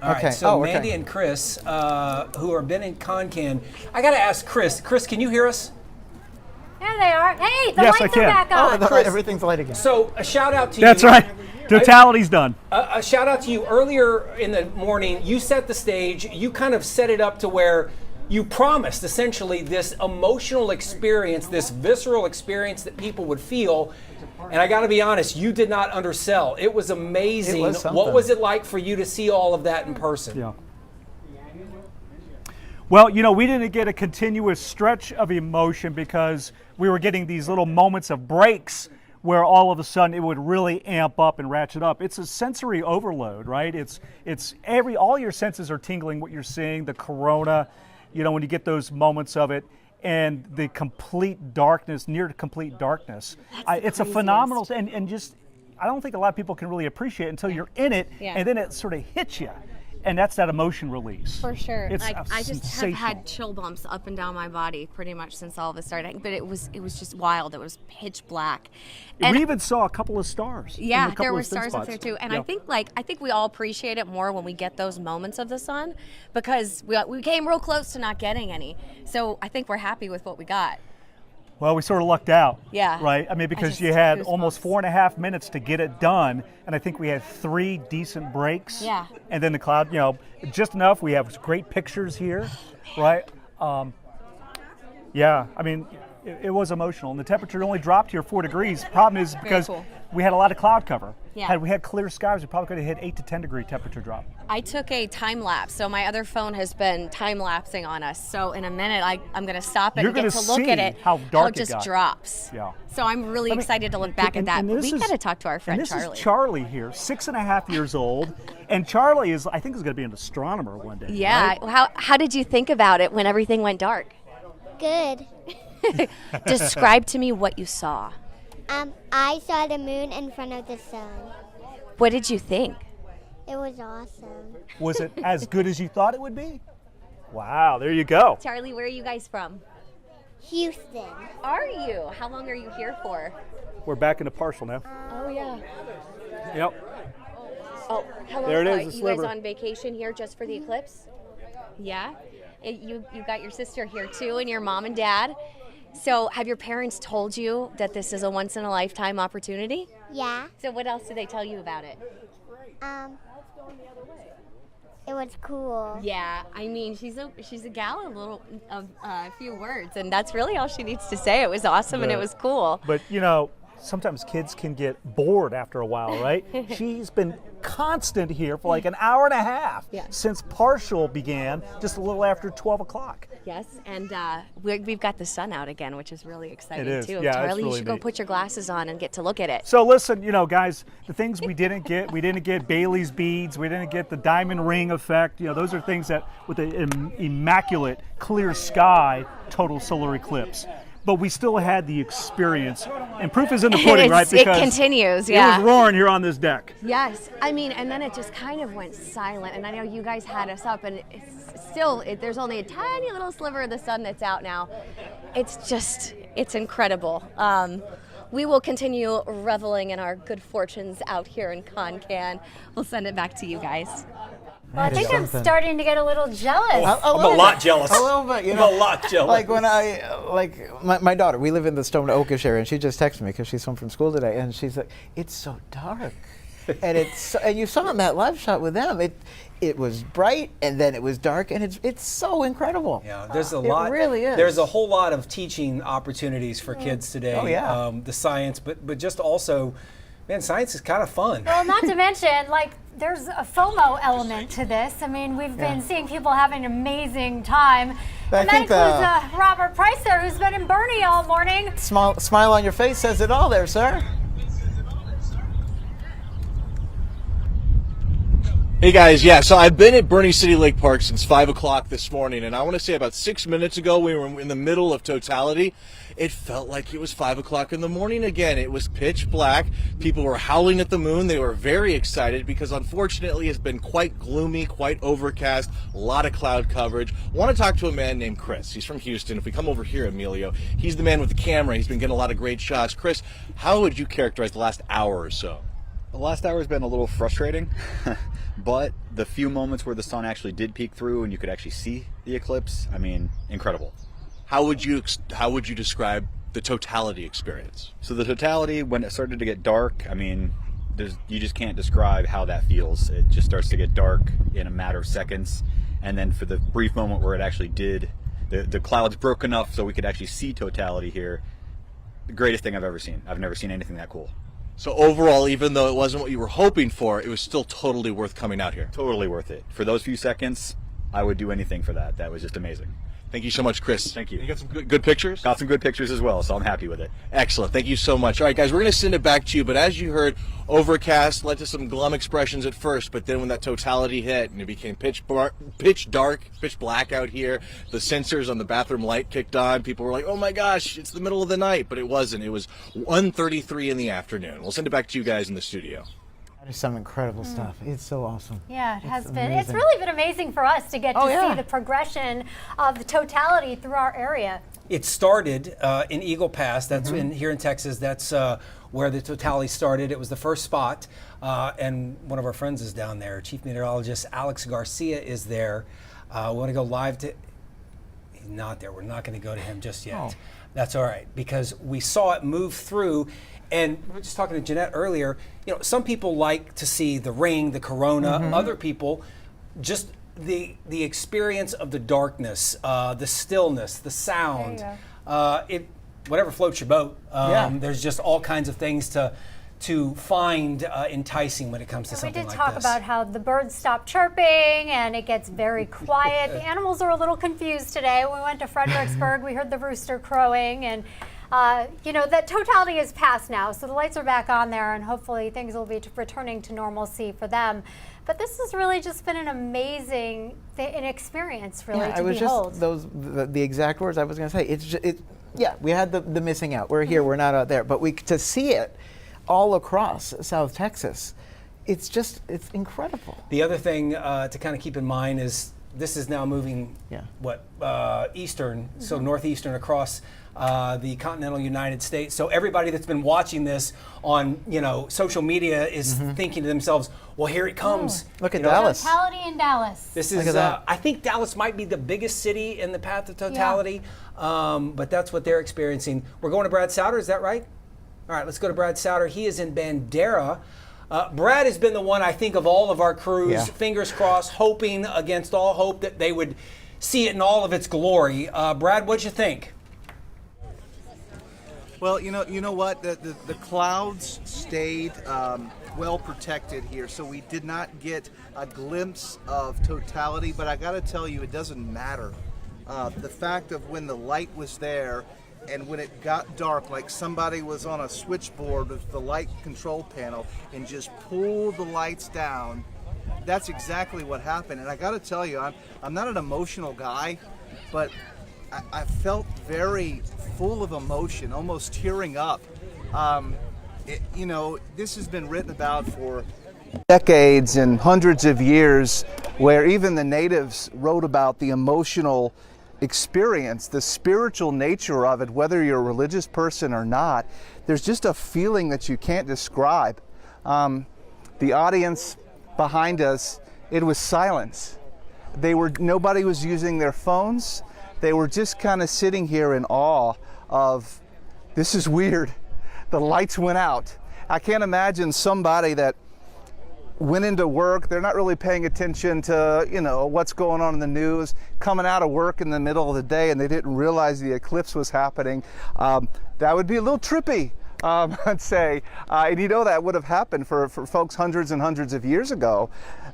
All Okay. right, so Oh, okay. Mandy and Chris, who have been in Concan, I got to ask Chris. Chris, can you hear us? There they are. Hey, the Yes, I lights are can. back on. Chris, everything's light again. So a shout out to you. That's right. Totality's done. A shout out to you. Earlier in the morning, you set the stage. You kind of set it up to where you promised essentially this emotional experience, this visceral experience that people would feel. And I got to be honest, you did not undersell. It was amazing. It was something. What was it like for you to see all of that in person? Yeah. Well, you know, we didn't get a continuous stretch of emotion because we were getting these little moments of breaks where all of a sudden it would really amp up and ratchet up. It's a sensory overload, right? All your senses are tingling what you're seeing, the corona, you know, when you get those moments of it, and the complete darkness, near to complete darkness. It's a phenomenal, and just, I don't think a lot of people can really appreciate it until you're in it, and then it sort of hits you. And that's that emotion release. For sure. It's I just have sensational. had chill bumps up and down my body pretty much since all of this started. But it was just wild. It was pitch black. And we even saw a couple of stars. yeah, a couple there were of thin stars up spots. there too. And Yeah. I think we all appreciate it more when we get those moments of the sun because we came real close to not getting any. So I think we're happy with what we got. Well, we sort of lucked out. Yeah. Right? I mean, because just you had goosebumps. almost 4.5 minutes to get it done, and I think we had 3 decent breaks. Yeah. And then the cloud, you know, just enough. We have great pictures here, right? Yeah, I mean, it was emotional. And the temperature only dropped here 4 degrees. Problem is because cool. we had a lot of cloud cover. Yeah. Had we had clear skies, we probably could have hit 8 to 10 degree temperature drop. I took a time lapse, so my other phone has been time lapsing on us. So in a minute, I'm going to stop it You're and get gonna to look at see it. how dark it it got. drops. Yeah. So I'm really excited to look back at that. And But this we is- got to talk to our friend and this Charlie. is Charlie here, 6.5 years old, and Charlie is, I think, is going to be an astronomer one day. Yeah. right? How did you think about it when everything went dark? Good. Describe to me what you saw. I saw the moon in front of the sun. What did you think? It was awesome. Was it as good as you thought it would be? Wow, there you go. Charlie, where are you guys from? Houston. Are you? How long are you here for? We're back into partial now. Oh yeah. Yep. Oh, hello. There it is, the You sliver. guys on vacation here just for the eclipse? Yeah. You got your sister here too, and your mom and dad. So, have your parents told you that this is a once in a lifetime opportunity? Yeah. So, what else did they tell you about it? It was cool. Yeah, I mean, she's a gal of a few words, and that's really all she needs to say. It was awesome and it was cool. But you know, sometimes kids can get bored after a while, right? She's been constant here for like an hour and a half since partial began, just a little after 12 o'clock. Yes, and we've got the sun out again, which is really exciting It is. too. Yeah, it's Charlie, you really should go neat. put your glasses on and get to look at it. So listen, you know, guys, the things we didn't get Bailey's beads, we didn't get the diamond ring effect. You know, those are things that with an immaculate clear sky, total solar eclipse. But we still had the experience, and proof is in the pudding, right? It continues, yeah. It was roaring here on this deck. Yes, I mean, and then it just kind of went silent. And I know you guys had us up, and there's only a tiny little sliver of the sun that's out now. It's incredible. We will continue reveling in our good fortunes out here in Concan. We'll send it back to you guys. Well, I think I'm starting to get a little jealous. A I'm a lot jealous. A little bit, you I'm know. a lot jealous. Like when my daughter, we live in the Stone Oakish area, and she just texted me because she's home from school today, and she's like, "It's so dark," and and you saw in that live shot with them, it was bright and then it was dark, and it's so incredible. Yeah, there's a lot. It really is. There's a whole lot of teaching opportunities for kids today. Oh, yeah. The science, but just also, man, science is kind of fun. Well, not to mention, like, there's a FOMO element to this. I mean, we've been seeing people having an amazing time. I And that think includes Robert Price there, who's been in Bernie all morning. Smile on your face says it all there, sir. Hey guys, yeah, so I've been at Bernie City Lake Park since 5 o'clock this morning, and I want to say about 6 minutes ago we were in the middle of totality. It felt like it was 5 o'clock in the morning again. It was pitch black. People were howling at the moon. They were very excited because unfortunately it's been quite gloomy, quite overcast, a lot of cloud coverage. I want to talk to a man named Chris. He's from Houston. If we come over here, Emilio, he's the man with the camera. He's been getting a lot of great shots. Chris, how would you characterize the last hour or so? The last hour has been a little frustrating, but the few moments where the sun actually did peek through and you could actually see the eclipse, I mean, incredible. How would you describe the totality experience? So the totality, when it started to get dark, I mean, you just can't describe how that feels. It just starts to get dark in a matter of seconds, and then for the brief moment where it actually did, the clouds broke enough so we could actually see totality here. The greatest thing I've ever seen. I've never seen anything that cool. So overall, even though it wasn't what you were hoping for, it was still totally worth coming out here. Totally worth it. For those few seconds, I would do anything for that. That was just amazing. Thank you so much, Chris. Thank you. You got some good pictures? Got some good pictures as well, so I'm happy with it. Excellent. Thank you so much. All right, guys, we're going to send it back to you. But as you heard, overcast led to some glum expressions at first. But then when that totality hit and it became pitch dark, pitch black out here, the sensors on the bathroom light kicked on. People were like, oh, my gosh, it's the middle of the night. But it wasn't. It was 1:33 in the afternoon. We'll send it back to you guys in the studio. That is some incredible stuff. It's so awesome. Yeah, it has been. amazing. It's really been amazing for us to get to see the progression of the totality through our area. It started in Eagle Pass. That's here in Texas. That's where the totality started. It was the first spot, and one of our friends is down there. Chief Meteorologist Alex Garcia is there. We want to go live to. He's not there. We're not going to go to him just yet. Oh. That's all right because we saw it move through. And we were just talking to Jeanette earlier. You know, some people like to see the ring, the corona. Other people, just the experience of the darkness, the stillness, the sound. whatever floats your boat. Yeah. There's just all kinds of things to find enticing when it comes to something like this. We did talk about how the birds stop chirping and it gets very quiet. The animals are a little confused today. When we went to Fredericksburg, we heard the rooster crowing, and you know, that totality is past now, so the lights are back on there, and hopefully things will be returning to normalcy for them. But this has really just been an amazing an experience, really, to behold. The exact words I was going to say. Yeah, we had the missing out. We're here, we're not out there, but to see it all across South Texas, it's incredible. The other thing to kind of keep in mind is this is now moving eastern, so northeastern across the continental United States. So everybody that's been watching this on social media is thinking to themselves, well, here it comes. Look at Dallas. Totality in Dallas. This is, I think Dallas might be the biggest city in the path of totality, but that's what they're experiencing. We're going to Brad Souter, is that right? All right, let's go to Brad Souter. He is in Bandera. Brad has been the one, I think, of all of our crews, fingers crossed, hoping against all hope that they would see it in all of its glory. Brad, what'd you think? Well, you know what? The clouds stayed well protected here, so we did not get a glimpse of totality. But I got to tell you, it doesn't matter. The fact of when the light was there and when it got dark, like somebody was on a switchboard with the light control panel and just pulled the lights down, that's exactly what happened. And I got to tell you, I'm not an emotional guy, but I felt very full of emotion, almost tearing up. This has been written about for decades and hundreds of years, where even the natives wrote about the emotional experience, the spiritual nature of it, whether you're a religious person or not. There's just a feeling that you can't describe. The audience behind us, it was silence. Nobody was using their phones. They were just kind of sitting here in awe of, this is weird. The lights went out. I can't imagine somebody that went into work, they're not really paying attention to, what's going on in the news, coming out of work in the middle of the day and they didn't realize the eclipse was happening. That would be a little trippy, I'd say. And that would have happened for folks hundreds and hundreds of years ago.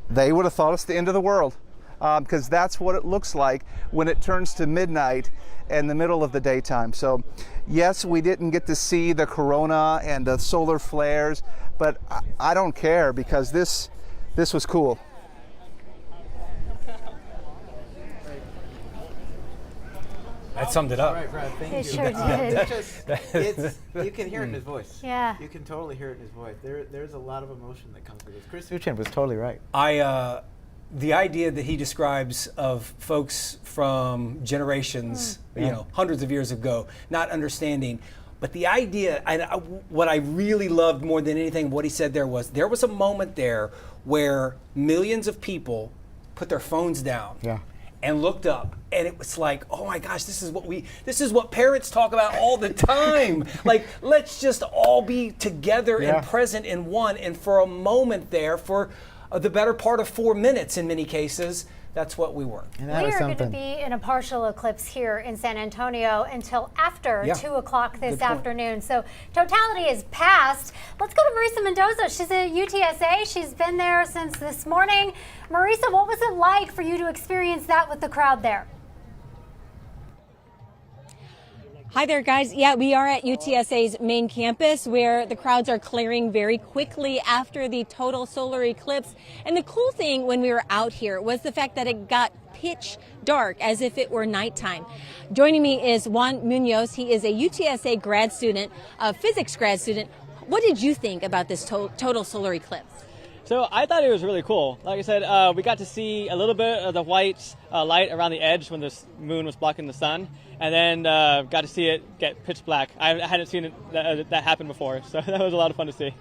They would have thought it's the end of the world. Because that's what it looks like when it turns to midnight in the middle of the daytime. So yes, we didn't get to see the corona and the solar flares, but I don't care, because this was cool. That summed it up. All right, Brad, thank you. It sure did. You can hear it in his voice. Yeah. You can totally hear it in his voice. There's a lot of emotion that comes with this. Chris Suchin was totally right. The idea that he describes of folks from generations, hundreds of years ago, not understanding, but the idea, what I really loved more than anything, what he said there was a moment there where millions of people put their phones down and looked up, and it was like, oh my gosh, this is what parents talk about all the time. Like, let's just all be together and present in one. And for a moment there, for the better part of 4 minutes in many cases, that's what we were. We are going to be in a partial eclipse here in San Antonio until after 2 o'clock this afternoon. So totality is past. Let's go to Marisa Mendoza. She's at UTSA. She's been there since this morning. Marisa, what was it like for you to experience that with the crowd there? Hi there, guys. Yeah, we are at UTSA's main campus, where the crowds are clearing very quickly after the total solar eclipse. And the cool thing when we were out here was the fact that it got pitch dark, as if it were nighttime. Joining me is Juan Munoz. He is a UTSA grad student, a physics grad student. What did you think about this total solar eclipse? So I thought it was really cool. Like I said, we got to see a little bit of the white light around the edge when the moon was blocking the sun, and then got to see it get pitch black. I hadn't seen it that happen before, so that was a lot of fun to see.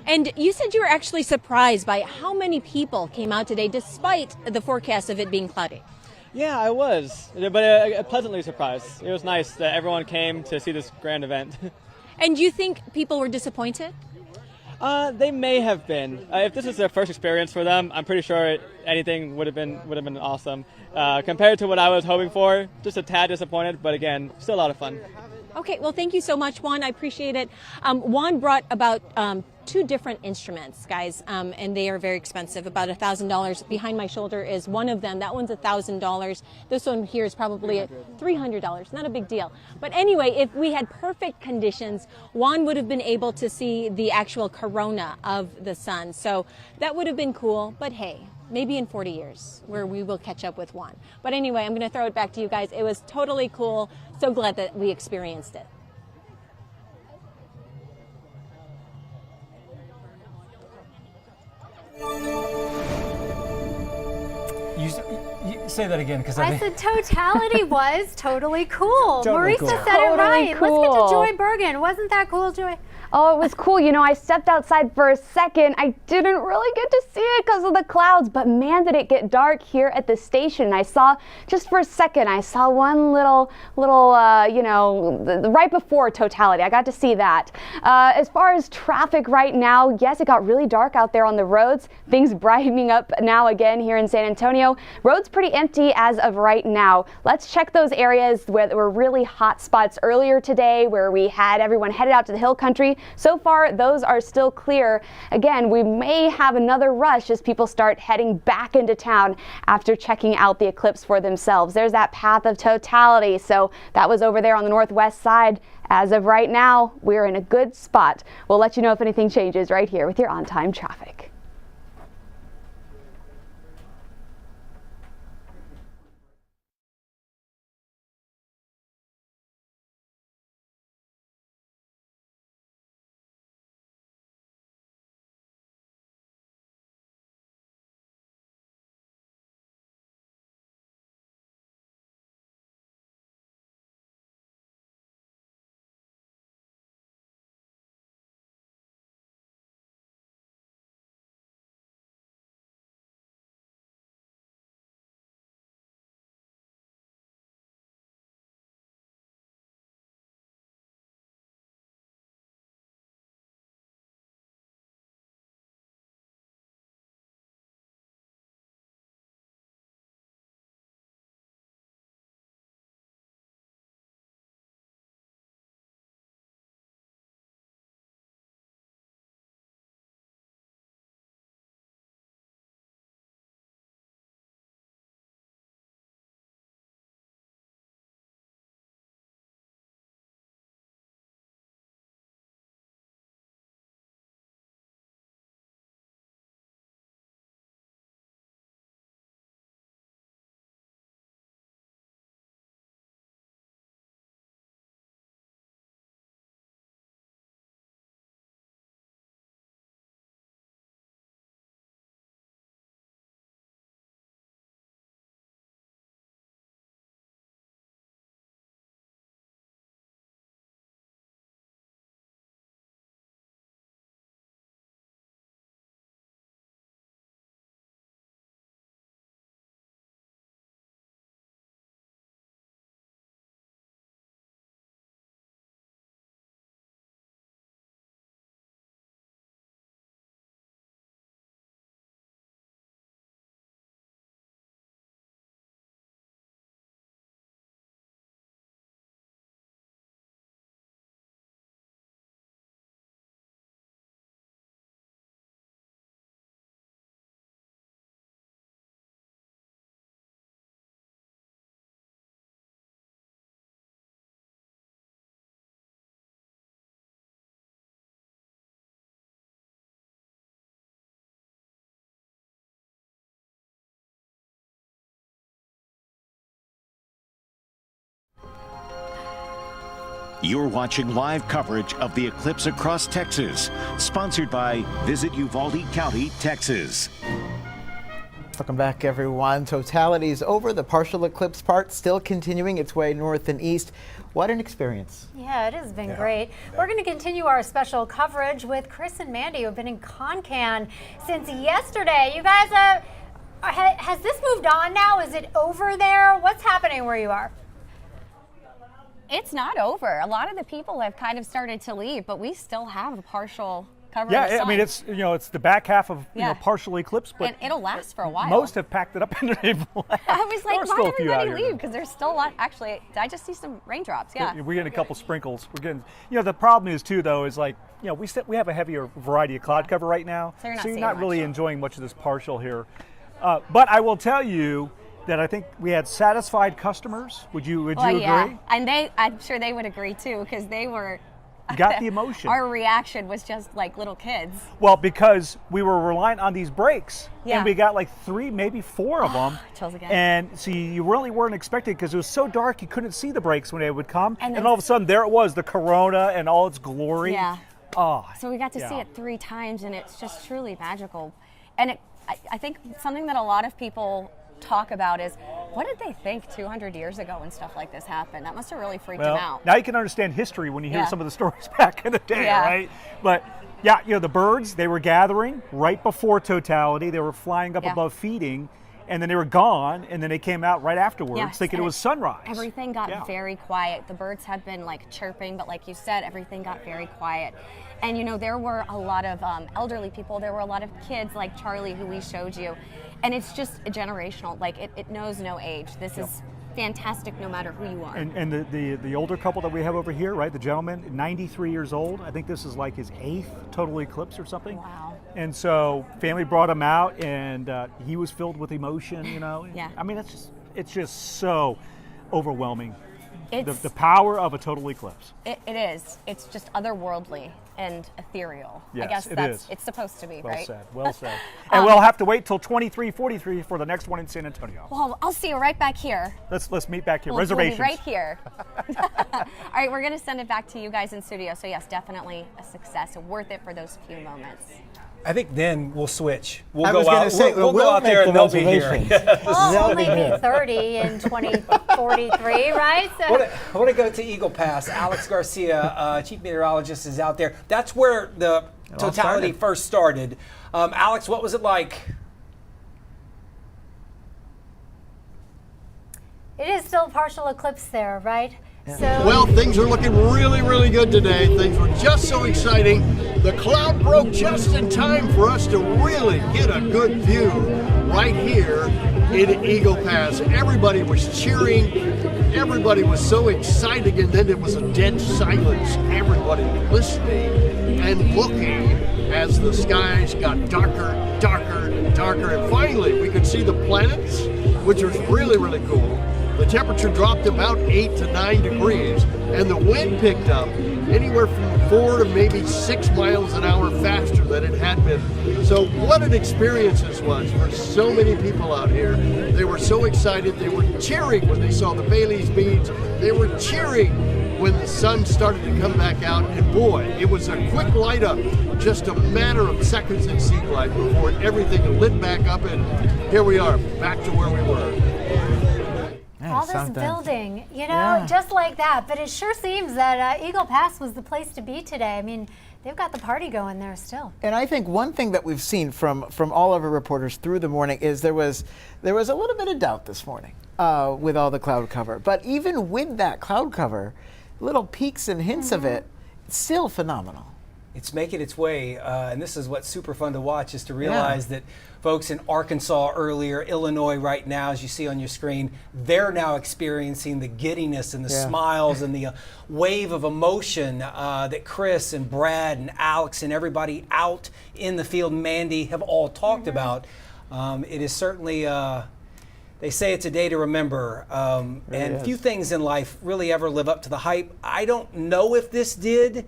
And you said you were actually surprised by how many people came out today, despite the forecast of it being cloudy. Yeah, I was, but pleasantly surprised. It was nice that everyone came to see this grand event. And do you think people were disappointed? They may have been. If this is their first experience for them, I'm pretty sure anything would have been awesome. Compared to what I was hoping for, just a tad disappointed, but again, still a lot of fun. Okay, well, thank you so much, Juan. I appreciate it. Juan brought about 2 different instruments, guys, and they are very expensive, about $1,000. Behind my shoulder is one of them. That one's $1,000. This one here is probably $300. Not a big deal. But anyway, if we had perfect conditions, Juan would have been able to see the actual corona of the sun. So that would have been cool. But hey, maybe in 40 years where we will catch up with Juan. But anyway, I'm going to throw it back to you guys. It was totally cool. So glad that we experienced it. You say that again, because I said totality was totally cool. Totally Marisa cool. said it Totally right. cool. Let's get to Joy Bergen. Wasn't that cool, Joy? Oh, it was cool. You know, I stepped outside for a second. I didn't really get to see it because of the clouds, but man, did it get dark here at the station. I saw, just for a second, I saw one little, you know, right before totality. I got to see that. As far as traffic right now, yes, it got really dark out there on the roads. Things brightening up now again here in San Antonio. Roads pretty empty as of right now. Let's check those areas where there were really hot spots earlier today, where we had everyone headed out to the hill country. So far, those are still clear. Again, we may have another rush as people start heading back into town after checking out the eclipse for themselves. There's that path of totality. So that was over there on the northwest side. As of right now, we're in a good spot. We'll let you know if anything changes right here with your on-time traffic. You're watching live coverage of the eclipse across Texas, sponsored by Visit Uvalde County, Texas. Welcome back, everyone. Totality's over. The partial eclipse part still continuing its way north and east. What an experience. Yeah, it has been great. We're going to continue our special coverage with Chris and Mandy, who have been in Concan since yesterday. You guys, has this moved on now? Is it over there? What's happening where you are? It's not over. A lot of the people have kind of started to leave, but we still have a partial cover of Yeah, the sun. I mean, it's it's the back half of Yeah. partial eclipse, but and it'll last for a while. most have packed it up and they've left. I was like, There's why still did a few out everybody here. leave? Because there's still a lot. Actually, did I just see some raindrops? Yeah. We're getting a couple sprinkles. We're getting, the problem is too, though, is like, we have a heavier variety of cloud cover right now, So you're not so you're seeing not much. really enjoying much of this partial here. But I will tell you that I think we had satisfied customers. Would you agree? Yeah. And I'm sure they would agree too, because they were. You got the emotion. Our reaction was just like little kids. Well, because we were reliant on these breaks, Yeah. and we got like 3, maybe 4 of them. Chills again. And so you really weren't expecting, because it was so dark you couldn't see the breaks when they would come. And And, then- all of a sudden there it was, the corona and all its glory. Yeah. Oh, So we got to see yeah. it 3 times, and it's just truly magical. And I think something that a lot of people talk about is, what did they think 200 years ago when stuff like this happened? That must have really freaked Well, them out. now you can understand history when you hear Yeah. some of the stories back in the day, Yeah. right? But yeah, the birds, they were gathering right before totality. They were flying up Yeah. above feeding, and then they were gone, and then they came out right afterwards Yes, thinking and it was sunrise. Everything got Yeah. very quiet. The birds had been like chirping, but like you said, everything got very quiet. And there were a lot of elderly people. There were a lot of kids like Charlie, who we showed you. And it's just generational. Like it knows no age. This is fantastic no matter who you are. And the older couple that we have over here, right? The gentleman, 93 years old. I think this is like his 8th total eclipse or something. Wow. And so family brought him out, and he was filled with emotion. Yeah. I mean, it's just so overwhelming. It's- The power of a total eclipse. It is. It's just otherworldly and ethereal. Yes, I guess it that's is. it's supposed to be, Well right? said. Well said. And we'll have to wait till 23:43 for the next one in San Antonio. Well, I'll see you right back here. Let's meet back here. We'll be Reservations. right here. All right, we're going to send it back to you guys in studio. So yes, definitely a success. Worth it for those few moments. I think then we'll switch. We'll I go was out. gonna say, we'll go we'll out there make and the they'll be here. reservations. We'll only be 30 in 2043, right? So I want to go to Eagle Pass. Alex Garcia, chief meteorologist, is out there. That's where the all totality started. first started. Alex, what was it like? it is still a partial eclipse there, right? So Well, things are looking really, really good today. Things were just so exciting. The cloud broke just in time for us to really get a good view right here in Eagle Pass. Everybody was cheering. Everybody was so excited, and then it was a dead silence. Everybody listening and looking as the skies got darker, darker, and darker. And finally, we could see the planets, which was really, really cool. The temperature dropped about 8 to 9 degrees, and the wind picked up anywhere from 4 to maybe 6 miles an hour faster than it had been. So what an experience this was for so many people out here. They were so excited. They were cheering when they saw the Bailey's beads. They were cheering when the sun started to come back out, and boy, it was a quick light up, just a matter of seconds it seemed like before everything lit back up, and here we are, back to where we were. all this building, just like that. But it sure seems that Eagle Pass was the place to be today. I mean, they've got the party going there still. And I think one thing that we've seen from all of our reporters through the morning is there was a little bit of doubt this morning with all the cloud cover. But even with that cloud cover, little peaks and hints of it, it's still phenomenal. It's making its way, and this is what's super fun to watch, is to realize that folks in Arkansas earlier, Illinois right now, as you see on your screen, they're now experiencing the giddiness and the smiles and the wave of emotion that Chris and Brad and Alex and everybody out in the field, Mandy, have all talked about. It is certainly, they say it's a day to remember, and few things in life really ever live up to the hype. I don't know if this did,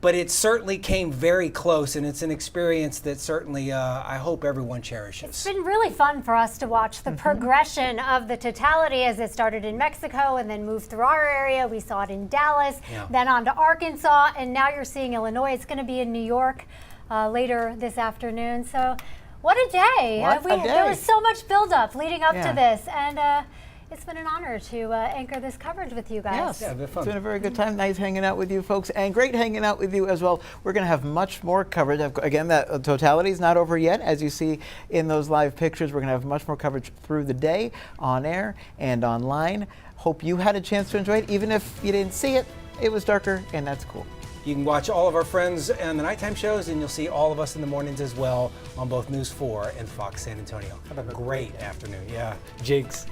but it certainly came very close, and it's an experience that certainly I hope everyone cherishes. It's been really fun for us to watch the progression of the totality as it started in Mexico and then moved through our area. We saw it in Dallas, then on to Arkansas, and now you're seeing Illinois. It's going to be in New York later this afternoon. So what a day. There was so much buildup leading up to this, and it's been an honor to anchor this coverage with you guys. Yes, it's been a very good time. Nice hanging out with you folks, and great hanging out with you as well. We're going to have much more coverage. Again, that totality is not over yet. As you see in those live pictures, we're going to have much more coverage through the day, on air and online. Hope you had a chance to enjoy it. Even if you didn't see it, it was darker, and that's cool. You can watch all of our friends on the nighttime shows, and you'll see all of us in the mornings as well on both News 4 and Fox San Antonio. Have a great afternoon. Yeah, jigs.